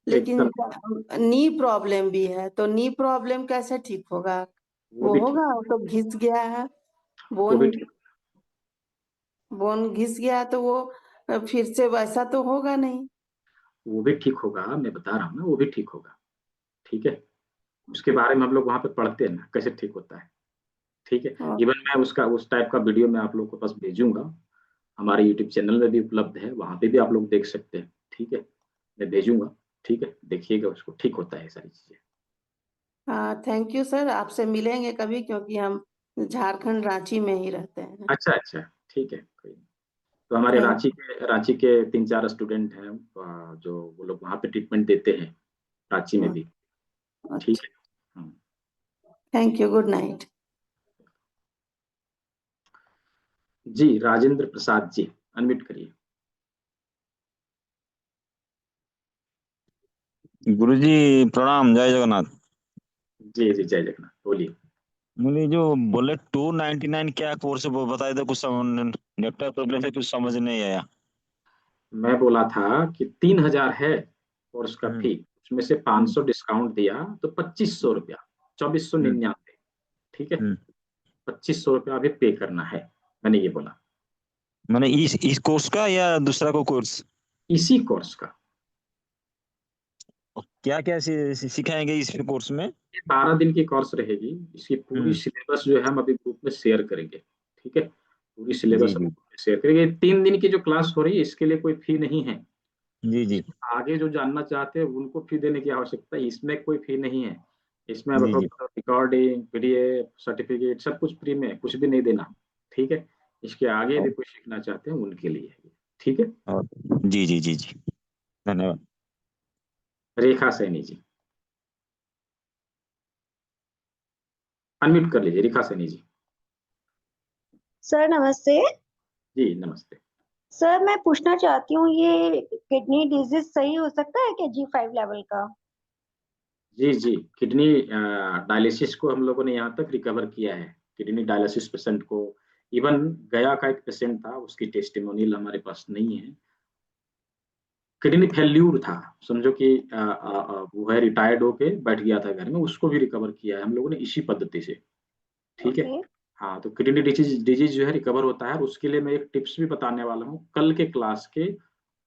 लेकिन एकदम। नी प्रॉब्लम भी है, तो नी प्रॉब्लम कैसे ठीक होगा? वो वो भी ठीक, होगा, वो तो घिस गया है। वो भी बोन ठीक, बोन घिस गया है, तो वो फिर से वैसा तो होगा नहीं। वो भी ठीक होगा, मैं बता रहा हूँ ना, वो भी ठीक होगा, ठीक है। उसके बारे में हम लोग वहां पे पढ़ते हैं ना, कैसे ठीक होता है, ठीक है। हाँ, इवन मैं उसका उस टाइप का वीडियो मैं आप लोग को पास भेजूंगा, हमारे यूट्यूब चैनल में भी उपलब्ध है, वहां पे भी आप लोग देख सकते हैं, ठीक है। मैं भेजूंगा, ठीक है, देखिएगा उसको, ठीक होता है ये सारी चीजें। हाँ, थैंक यू सर। आपसे मिलेंगे कभी, क्योंकि हम झारखंड रांची में ही रहते हैं। अच्छा अच्छा, ठीक है, कोई नहीं। तो हमारे थैंक रांची के 3-4 स्टूडेंट हैं, जो वो लोग वहाँ पे ट्रीटमेंट देते हैं, रांची में यू। भी, ठीक अच्छा, है। Thank you, good night. जी, राजेंद्र प्रसाद जी, अनम्यूट करिए। गुरुजी प्रणाम, जय जगन्नाथ। जी जी, जय जगन्नाथ, बोलिए। मुझे जो बोले 299 क्या कोर्स है वो बताए थे, कुछ समझ नेटवर्क प्रॉब्लम से कुछ समझ नहीं आया। मैं बोला था कि 3,000 है कोर्स का हम्म। फी, उसमें से 500 डिस्काउंट दिया तो 2,500 रुपया, 2,499, ठीक है। हम्म। 2,500 रुपया अभी पे करना है, मैंने ये बोला। मैंने इस कोर्स का या दूसरा को कोर्स? इसी कोर्स का। क्या क्या सिखाएंगे इस कोर्स में? ये 12 दिन की कोर्स रहेगी, इसकी पूरी हम्म। सिलेबस जो है हम अभी ग्रुप में शेयर करेंगे, ठीक है। पूरी जी सिलेबस हम जी। ग्रुप में शेयर करेंगे। 3 दिन की जो क्लास हो रही है इसके लिए कोई फी नहीं है। जी जी। इसमें आगे जो जानना चाहते हैं उनको फी देने की आवश्यकता है, इसमें कोई फी नहीं है। इसमें जी जी। रिकॉर्डिंग, पीडीएफ, सर्टिफिकेट सब कुछ फ्री में है, कुछ भी नहीं देना, ठीक है। इसके आगे यदि और कोई सीखना चाहते हैं उनके लिए है ये, ठीक है। और- जी जी जी जी। धन्यवाद। रेखा सैनी जी, अनम्यूट कर लीजिए, रेखा सैनी जी। सर नमस्ते। जी नमस्ते। सर मैं पूछना चाहती हूँ, ये किडनी डिजीज सही हो सकता है क्या G5 लेवल का? जी जी, किडनी डायलिसिस को हम लोगों ने यहाँ तक रिकवर किया है, किडनी डायलिसिस पेशेंट को। इवन गया का एक पेशेंट था, उसकी टेस्टिमोनियल हमारे पास नहीं है, किडनी फेल्यूर था, समझो कि वो है रिटायर्ड होके बैठ गया था घर में, उसको भी रिकवर किया है हम लोगों ने इसी पद्धति से, ठीक है। ओके। हाँ, तो किडनी डिजीज जो है रिकवर होता है, और उसके लिए मैं एक टिप्स भी बताने वाला हूँ कल के क्लास के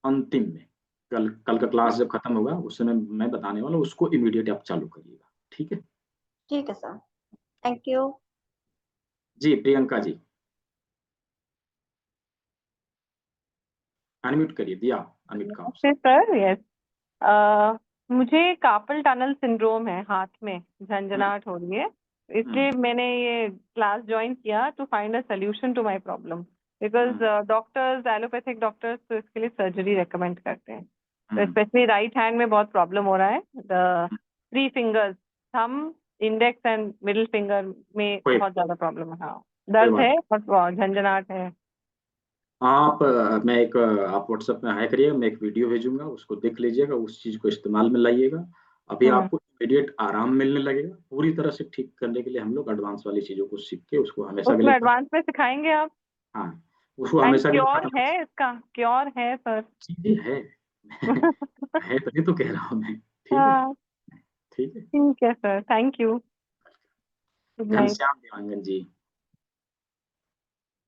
अंतिम में। कल कल का क्लास जब खत्म होगा उस समय मैं बताने वाला हूँ, उसको इमीडिएट आप चालू करिएगा, ठीक है। ठीक है सर, थैंक यू। जी प्रियंका जी, अनम्यूट करिए, दिया अनम्यूट का नमस्ते सर। यस, मुझे कार्पल टनल सिंड्रोम है, हाथ में ऑप्शन। झंझनाहट हो रही है, इसलिए मैंने ये क्लास ज्वाइन किया to find a solution to my problem. Because doctors, allopathic doctors तो इसके लिए सर्जरी रेकमेंड करते हैं। तो स्पेशली राइट हैंड में बहुत प्रॉब्लम हो रहा है। The 3 fingers, thumb, index and middle finger में कोई बहुत ज्यादा प्रॉब्लम है। हाँ, कोई दर्द बात है और झंझनाहट है। आप आप व्हाट्सएप में हाई करिएगा, मैं एक वीडियो भेजूंगा, उसको देख लीजिएगा, उस चीज को इस्तेमाल में लाइएगा। अभी हम्म। आपको इमीडिएट आराम मिलने लगेगा। पूरी तरह से ठीक करने के लिए हम लोग एडवांस वाली चीजों को सीख के उसको हमेशा के लिए उसमें एडवांस में सिखाएंगे आप? हाँ, उसको एंड हमेशा के लिए क्योर खत्म। है इसका? क्योर है सर? चीजें है है तभी तो कह रहा हूँ मैं, ठीक है। हाँ, ठीक है। ठीक है sir, thank you. Good night. Ghanshyam Dewangan ji,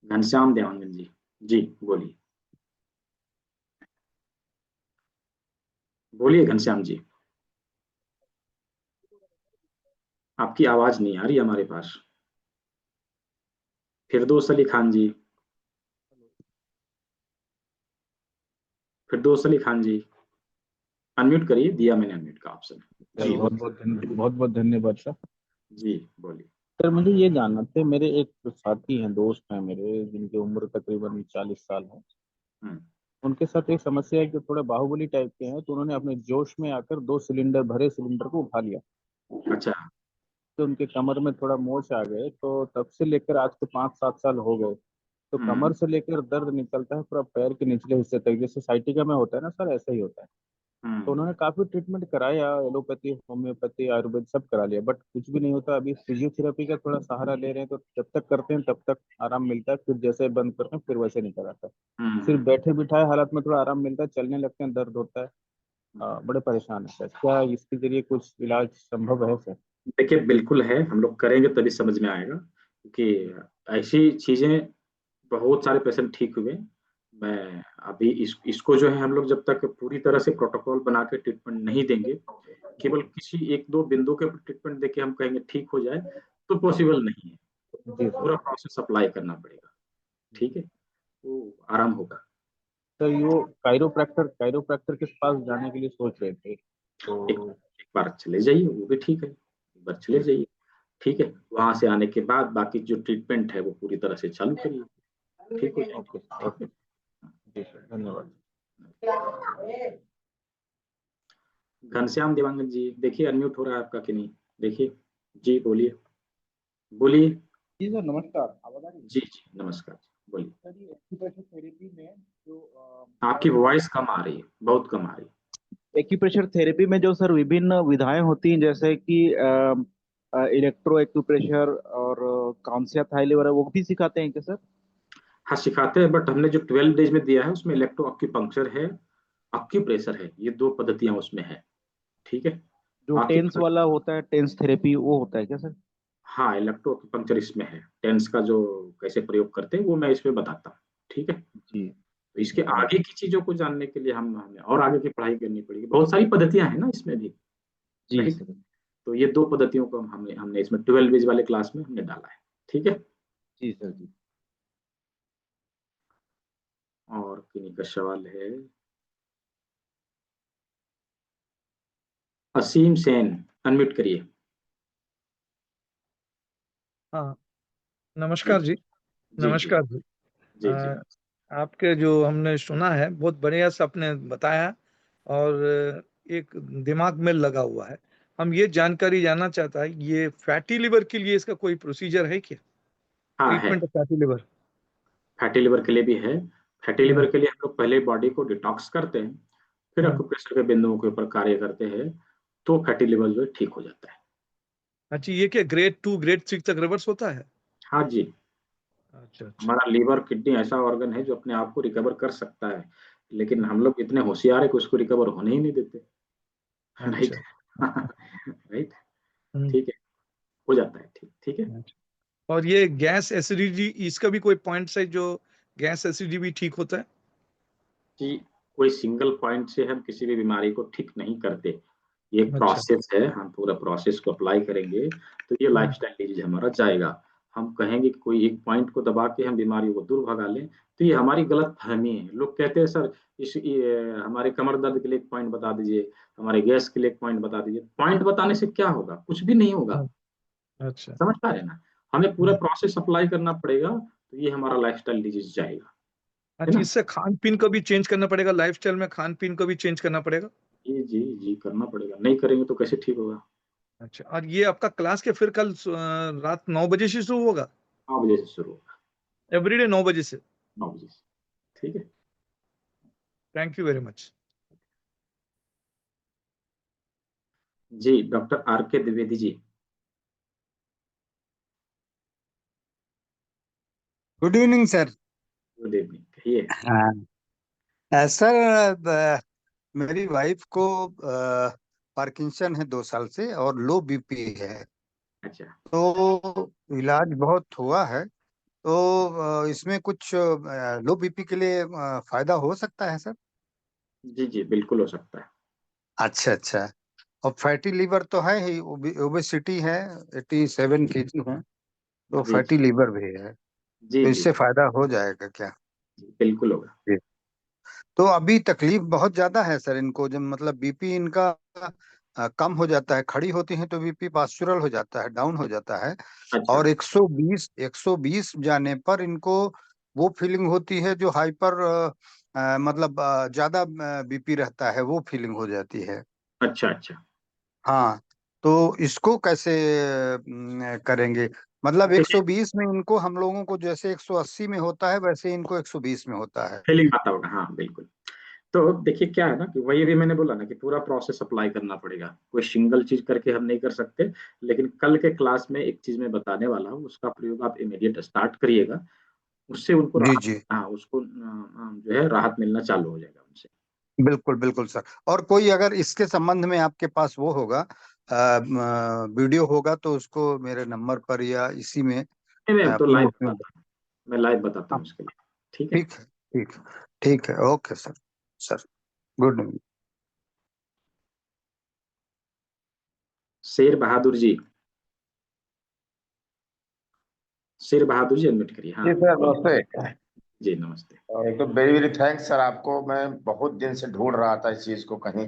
Ghanshyam Dewangan ji, जी बोलिए, बोलिए घनश्याम जी, आपकी आवाज नहीं आ रही हमारे पास। फिरदौस अली खान जी, फिरदौस अली खान जी, अनम्यूट करिए, दिया मैंने अनम्यूट का ऑप्शन। जी बहुत बहुत धन्यवाद सर। जी बोलिए। सर मुझे ये जानना था, मेरे एक साथी हैं, दोस्त हैं मेरे, जिनकी उम्र तकरीबन 40 साल है। हम्म, उनके साथ एक समस्या है कि थोड़े बाहुबली टाइप के हैं, तो उन्होंने अपने जोश में आकर 2 सिलेंडर भरे सिलेंडर को उठा लिया, अच्छा, तो उनके कमर में थोड़ा मोच आ गए। तो तब से लेकर आज के 5-7 साल हो गए, तो कमर से लेकर दर्द निकलता है पूरा पैर के निचले हिस्से तक, जैसे साइटिका में होता है ना सर, ऐसा ही होता है। तो उन्होंने काफी ट्रीटमेंट कराया, एलोपैथी, होम्योपैथी, आयुर्वेद सब करा लिया, बट कुछ भी नहीं होता। अभी फिजियोथेरेपी का थोड़ा सहारा ले रहे हैं, तो जब तक करते हैं तब तक आराम मिलता है, फिर जैसे बंद करते हैं फिर वैसे निकल आता है। सिर्फ बैठे बिठाए हालत में थोड़ा आराम मिलता है, चलने लगते हैं दर्द होता है। बड़े परेशान है सर, क्या इसके जरिए कुछ इलाज संभव है सर? देखिए बिल्कुल है, हम लोग करेंगे तभी समझ में आएगा, क्योंकि ऐसी चीजें बहुत सारे पेशेंट ठीक हुए। मैं अभी इसको जो है हम लोग जब तक पूरी तरह से प्रोटोकॉल बना के ट्रीटमेंट नहीं देंगे, केवल किसी एक दो बिंदु के ट्रीटमेंट देके हम कहेंगे ठीक हो जाए, तो पॉसिबल नहीं है। पूरा प्रोसेस अप्लाई करना पड़ेगा, ठीक है, तो आराम होगा। तो वो कायरोप्रैक्टर के पास जाने के लिए सोच रहे थे, तो एक बार चले जाइए, वो भी ठीक है, एक बार चले जाइए, ठीक है। वहां से आने के बाद बाकी जो ट्रीटमेंट है वो पूरी तरह से चालू करिए, ठीक हो जाएगा। ओके जी सर, धन्यवाद। घनश्याम देवांगन जी, देखिए अनम्यूट हो रहा है आपका कि नहीं, देखिए। जी बोलिए, बोलिए। जी सर नमस्कार, आवाज आ रही है? जी जी नमस्कार, बोलिए। सर ये एक्यूप्रेशर थेरेपी में जो आपकी वॉइस कम आ रही है, बहुत कम आ रही है। एक्यूप्रेशर थेरेपी में जो सर विभिन्न विधाएं होती हैं, जैसे कि इलेक्ट्रो एक्यूप्रेशर और काउंसिया थाई वगैरह, वो भी सिखाते हैं क्या सर? हाँ सिखाते हैं, बट हमने जो 12 डेज में दिया है उसमें इलेक्ट्रो अक्यूपंक्चर है, अक्यूप्रेशर है, ये दो पद्धतियां उसमें है, ठीक है। जो बाकी टेंस वाला होता है, टेंस थेरेपी, वो होता है क्या सर? हाँ इलेक्ट्रो अक्यूपंक्चर इसमें है, टेंस का जो कैसे प्रयोग करते हैं वो मैं इसमें बताता हूँ, ठीक है। जी तो इसके आगे की चीजों को जानने के लिए हमें और आगे की पढ़ाई करनी पड़ेगी, बहुत सारी पद्धतियां हैं ना इसमें भी, जी राइट। सर। तो ये दो पद्धतियों को हमने हमने इसमें 12 डेज वाले क्लास में हमने डाला है, ठीक है। जी सर जी। और किन्हीं का सवाल है? असीम सेन, अनम्यूट करिए। हाँ जी नमस्कार जी। जी जी नमस्कार जी। जी जी। आपके जो हमने सुना है बहुत बढ़िया से आपने बताया, और एक दिमाग में लगा हुआ है। हम ये जानकारी जानना चाहता है, ये फैटी लिवर के लिए इसका कोई प्रोसीजर है क्या? हाँ है, treatment of fatty liver. Fatty liver के लिए भी है। फैटी हाँ लिवर के लिए हम लोग पहले बॉडी को डिटॉक्स करते हैं, फिर हाँ। अक्यूप्रेशर के बिंदुओं के ऊपर कार्य करते हैं, तो फैटी लिवर जो है ठीक हो जाता है। अच्छा, ये क्या ग्रेड 2 ग्रेड 6 तक रिवर्स होता है? हाँ जी, अच्छा अच्छा। हमारा लीवर किडनी ऐसा ऑर्गन है जो अपने आप को रिकवर कर सकता है, लेकिन हम लोग इतने होशियार है कि उसको रिकवर होने ही नहीं देते, राइट। अच्छा। राइट, हम्म, ठीक है, हो जाता है ठीक, ठीक है। अच्छा। और ये गैस एसिडिटी, इसका भी कोई पॉइंट है जो गैस एसिडिटी भी ठीक होता है? कि कोई सिंगल पॉइंट से हम किसी भी बीमारी को ठीक नहीं करते, ये एक अच्छा। प्रोसेस है, हम पूरा प्रोसेस को अप्लाई करेंगे तो ये लाइफस्टाइल डिजीज हमारा जाएगा। हम कहेंगे कि कोई एक पॉइंट को दबा के हम बीमारी को दूर भगा लें, तो ये हमारी गलत फहमी है। लोग कहते हैं सर हमारे कमर दर्द के लिए एक पॉइंट बता दीजिए, हमारे गैस के लिए एक पॉइंट बता दीजिए। पॉइंट बताने से क्या होगा? कुछ भी नहीं होगा, अच्छा। समझ पा रहे हैं ना। हमें पूरा प्रोसेस अप्लाई करना पड़ेगा, तो ये हमारा लाइफस्टाइल डिजीज जाएगा, है अच्छा, ना। इससे खान पीन को भी चेंज करना पड़ेगा, लाइफस्टाइल में खान पीन को भी चेंज करना पड़ेगा? जी जी जी करना पड़ेगा, नहीं करेंगे तो कैसे ठीक होगा। अच्छा, और ये आपका क्लास के फिर कल रात 9 बजे से शुरू होगा? 9 बजे से शुरू होगा, एवरीडे 9 बजे से? 9 बजे से, ठीक है। Thank you very much. जी doctor R K Dwivedi ji. Good evening sir. Good evening, कहिए। हाँ सर, मेरी वाइफ को पार्किंसन है 2 साल से और लो बीपी है। अच्छा। तो इलाज बहुत हुआ है, तो इसमें कुछ लो बीपी के लिए फायदा हो सकता है सर? जी जी बिल्कुल हो सकता है। अच्छा अच्छा। और फैटी लीवर तो है ही, ओबेसिटी है, 87 kg है, तो जी फैटी लीवर भी है, जी तो जी इससे फायदा हो जाएगा क्या? जी बिल्कुल होगा। जी। तो अभी तकलीफ बहुत ज्यादा है सर इनको, जब मतलब बीपी इनका कम हो जाता है, खड़ी होती है तो बीपी पास्चुरल हो जाता है, डाउन हो जाता है, अच्छा और 120 जाने पर इनको वो फीलिंग होती है जो हाइपर मतलब ज्यादा बीपी रहता है, वो फीलिंग हो जाती है। अच्छा अच्छा। हाँ, तो इसको कैसे करेंगे? मतलब देखिए 120 में इनको, हम लोगों को जैसे 180 में होता है वैसे इनको 120 में होता है। फीलिंग आता होगा, हाँ बिल्कुल। तो देखिए क्या है ना कि वही भी मैंने बोला ना कि पूरा प्रोसेस अप्लाई करना पड़ेगा, कोई सिंगल चीज करके हम नहीं कर सकते। लेकिन कल के क्लास में एक चीज मैं बताने वाला हूँ, उसका प्रयोग आप इमीडिएट स्टार्ट करिएगा। उससे उनको जी राहत, जी, हाँ उसको जो है राहत मिलना चालू हो जाएगा उनसे। बिल्कुल बिल्कुल सर। और कोई अगर इसके संबंध में आपके पास वो होगा, वीडियो होगा, तो उसको मेरे नंबर पर या इसी में मैं तो अपने लाइव उसमें। बताता हूँ, मैं लाइव बताता हाँ, हूँ इसके लिए। ठीक है। ठीक है, ठीक है, ठीक है, okay sir. Sir, good evening. Sher Bahadur ji, Sher Bahadur ji unmute करिए, हाँ जी सर बोलिए। नमस्ते। जी नमस्ते। और एक तो वेरी वेरी थैंक्स सर आपको। मैं बहुत दिन से ढूंढ रहा था इस चीज को, कहीं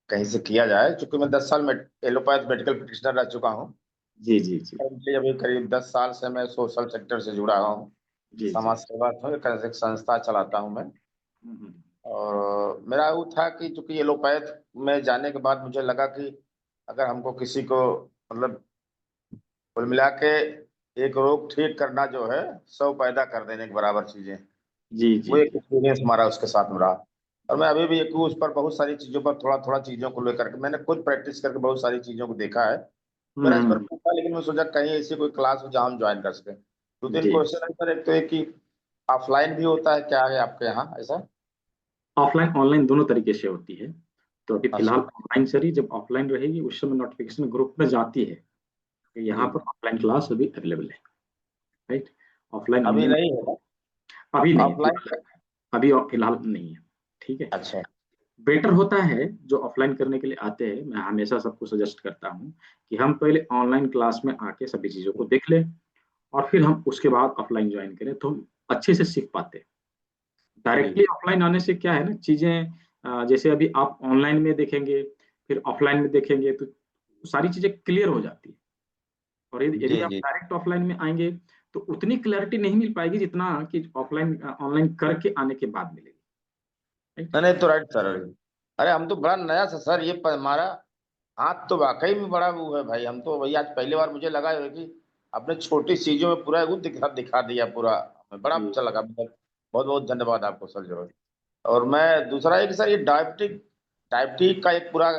कहीं से किया जाए, क्योंकि मैं 10 साल में एलोपैथ मेडिकल प्रैक्टिशनर रह चुका हूँ। जी जी जी करंटली अभी करीब 10 साल से मैं सोशल सेक्टर से जुड़ा हुआ हूँ। जी जी। समाज सेवा तो एक संस्था चलाता हूँ मैं। हम्म। और मेरा वो था कि चूंकि एलोपैथ में जाने के बाद मुझे लगा कि अगर हमको किसी को मतलब कुल मिला के एक रोग ठीक करना जो है 100 पैदा कर देने के बराबर चीजें, जी वो जी एक जी। एक्सपीरियंस हमारा उसके साथ में रहा। और मैं अभी भी एक उस पर बहुत सारी चीजों पर थोड़ा थोड़ा चीजों को लेकर के मैंने खुद प्रैक्टिस करके बहुत सारी चीजों को देखा है। मेरा इस पर हम्म। पूछा, लेकिन मैं सोचा कहीं ऐसी कोई क्लास हो जहाँ हम ज्वाइन कर सकें। दो तीन जी। क्वेश्चन है सर। एक तो एक कि ऑफलाइन भी होता है क्या, है आपके यहाँ ऐसा? ऑफलाइन ऑनलाइन दोनों तरीके से होती है। तो अभी फिलहाल अच्छा। ऑनलाइन चल रही, जब ऑफलाइन रहेगी उस समय नोटिफिकेशन ग्रुप में जाती है कि यहाँ जी। पर ऑफलाइन क्लास अभी अवेलेबल है। राइट। ऑफलाइन अभी हमने नहीं है? अभी नहीं है ऑफलाइन? फिलहाल, अभी फिलहाल नहीं है। ठीक है। अच्छा। बेटर होता है जो ऑफलाइन करने के लिए आते हैं, मैं हमेशा सबको सजेस्ट करता हूँ कि हम पहले ऑनलाइन क्लास में आके सभी चीज़ों को देख लें, और फिर हम उसके बाद ऑफलाइन ज्वाइन करें तो हम अच्छे से सीख पाते हैं। जी। डायरेक्टली ऑफलाइन आने से क्या है ना, चीजें जैसे अभी आप ऑनलाइन में देखेंगे फिर ऑफलाइन में देखेंगे तो सारी चीजें क्लियर हो जाती है। और यदि यदि जी। आप जी। डायरेक्ट ऑफलाइन में आएंगे तो उतनी क्लैरिटी नहीं मिल पाएगी जितना कि ऑफलाइन ऑनलाइन करके आने के बाद मिलेगी। राइट। नहीं नहीं, तो राइट सर। अरे हम तो बड़ा नया सा सर, ये हमारा हाथ तो वाकई में बड़ा वो है भाई। हम तो वही आज पहली बार मुझे लगा है कि अपने छोटी चीजों में पूरा वो दिखा दिखा दिया पूरा। हमें बड़ा जी अच्छा लगा। बहुत बहुत धन्यवाद आपको सर जरूर। और मैं दूसरा एक सर, ये डायबिटिक डायबिटिक का एक पूरा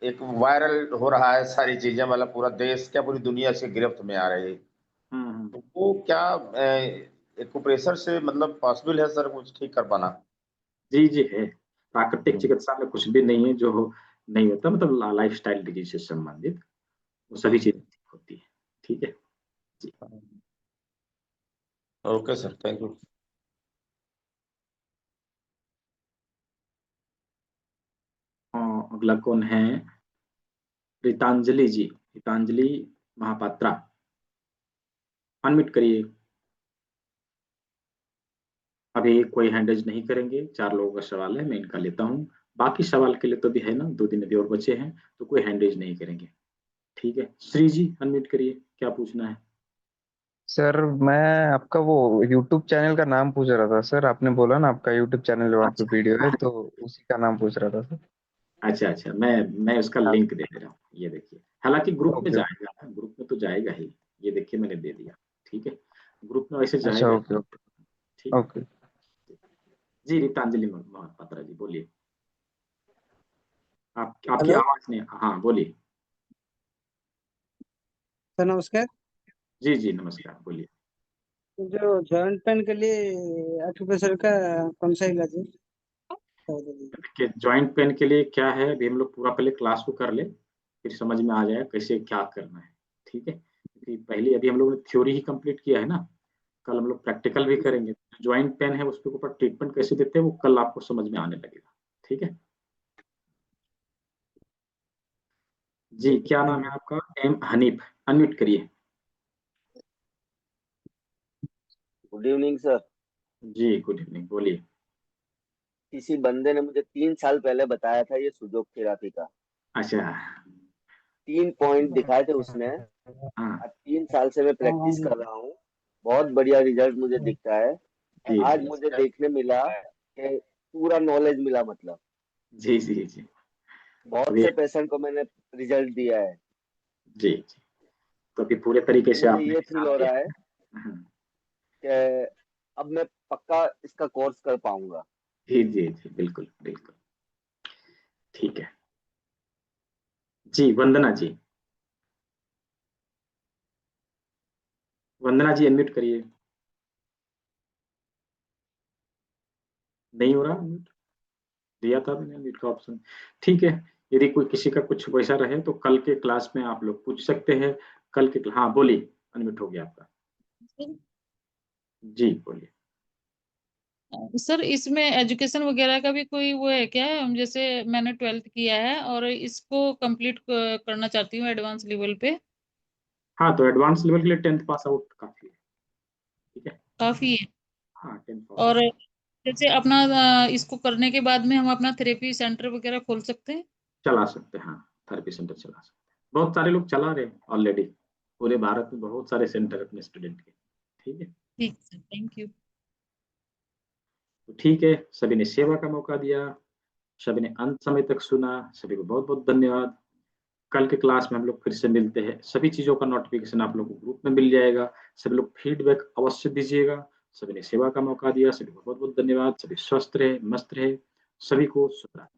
एक वायरल हो रहा है सारी चीजें, मतलब पूरा देश क्या पूरी दुनिया इसके गिरफ्त में आ रही है। हम्म। तो वो क्या एक्यूप्रेशर से मतलब पॉसिबल है सर कुछ ठीक कर पाना? जी जी है। प्राकृतिक चिकित्सा में कुछ भी नहीं है जो नहीं होता, मतलब लाइफ स्टाइल डिजीज से संबंधित वो सभी चीजें ठीक होती है। ठीक है। जी। Okay sir, thank you. अगला कौन है? रितांजलि जी, रितांजलि महापात्रा, अनम्यूट करिए। अभी कोई हैंडरेज नहीं करेंगे, 4 लोगों का सवाल है, मैं इनका लेता हूँ। बाकी सवाल के लिए तो भी है ना, 2 दिन अभी और बचे हैं, तो कोई हैंडरेज नहीं करेंगे। ठीक है, श्री जी अनम्यूट करिए, क्या पूछना है? सर मैं आपका वो यूट्यूब चैनल का नाम पूछ रहा था सर, आपने बोला ना आपका यूट्यूब चैनल वहाँ पे वीडियो है, अच्छा तो उसी का नाम पूछ रहा था सर। अच्छा अच्छा, मैं उसका हाँ, लिंक दे दे रहा हूँ, ये देखिए। हालांकि ग्रुप में ओके ओके। जाएगा, ग्रुप में तो जाएगा ही। ये देखिए मैंने दे दिया। ठीक है, ग्रुप में वैसे अच्छा, जाएगा ओके ही। ओके। ठीक है। ओके जी रितांजलि महापात्रा जी बोलिए। आपकी हेलो आवाज नहीं, हाँ बोलिए। सर, नमस्कार। जी जी नमस्कार, बोलिए। जो जॉइंट पेन के लिए एक्यूप्रेशर का कौन सा इलाज है, बता दीजिए। देखिए जॉइंट पेन के लिए क्या है, अभी हम लोग पूरा पहले क्लास को कर ले, फिर समझ में आ जाएगा कैसे क्या करना है। ठीक है, क्योंकि पहले अभी हम लोग ने थ्योरी ही कंप्लीट किया है ना, कल हम लोग प्रैक्टिकल भी करेंगे। ज्वाइंट पेन है उसके ऊपर ट्रीटमेंट कैसे देते हैं वो कल आपको समझ में आने लगेगा। ठीक है जी, क्या नाम है आपका? एम हनीफ, अनम्यूट करिए। Good evening sir. जी गुड इवनिंग, बोलिए। किसी बंदे ने मुझे 3 साल पहले बताया था ये सुजोग थेरापी का। अच्छा 3 पॉइंट दिखाए थे उसने। हाँ अब 3 साल से मैं प्रैक्टिस कर रहा हूँ, बहुत बढ़िया रिजल्ट मुझे दिखता है। जी आज जी मुझे देखने मिला कि पूरा नॉलेज मिला, मतलब जी जी जी बहुत अभी से पेशेंट को मैंने रिजल्ट दिया है। जी जी, तो अभी पूरे तरीके से मुझे आपने ये फील ध्यान हो दिया। रहा है हम्म, कि अब मैं पक्का इसका कोर्स कर पाऊंगा। जी जी जी बिल्कुल बिल्कुल, ठीक है जी। वंदना जी, वंदना जी अनम्यूट करिए। नहीं हो रहा unmute? दिया था मैंने अनम्यूट का ऑप्शन। ठीक है, यदि कोई किसी का कुछ वैसा रहे तो कल के क्लास में आप लोग पूछ सकते हैं। कल के हाँ बोलिए, अनम्यूट हो गया आपका। जी बोलिए। सर इसमें एजुकेशन वगैरह का भी कोई वो है क्या? जैसे मैंने 12th किया है और इसको कंप्लीट करना चाहती हूँ एडवांस लेवल पे। हाँ तो एडवांस लेवल के लिए 10th पास आउट काफी है। ठीक है, काफी है। हाँ 10th पास और आउट जैसे अपना इसको करने के बाद में हम अपना थेरेपी सेंटर वगैरह खोल सकते हैं। चला सकते हैं। हाँ थेरेपी सेंटर चला सकते हैं, बहुत सारे लोग चला रहे हैं ऑलरेडी। पूरे भारत में बहुत सारे सेंटर अपने स्टूडेंट के। ठीक है, ठीक सर, थैंक यू। तो ठीक है, सभी ने सेवा का मौका दिया, सभी ने अंत समय तक सुना, सभी को बहुत बहुत धन्यवाद। कल के क्लास में हम लोग फिर से मिलते हैं। सभी चीजों का नोटिफिकेशन आप लोगों को ग्रुप में मिल जाएगा। सभी लोग फीडबैक अवश्य दीजिएगा। सभी ने सेवा का मौका दिया, सभी को बहुत बहुत धन्यवाद। सभी स्वस्थ रहे, मस्त रहे। सभी को शुभ रात्रि।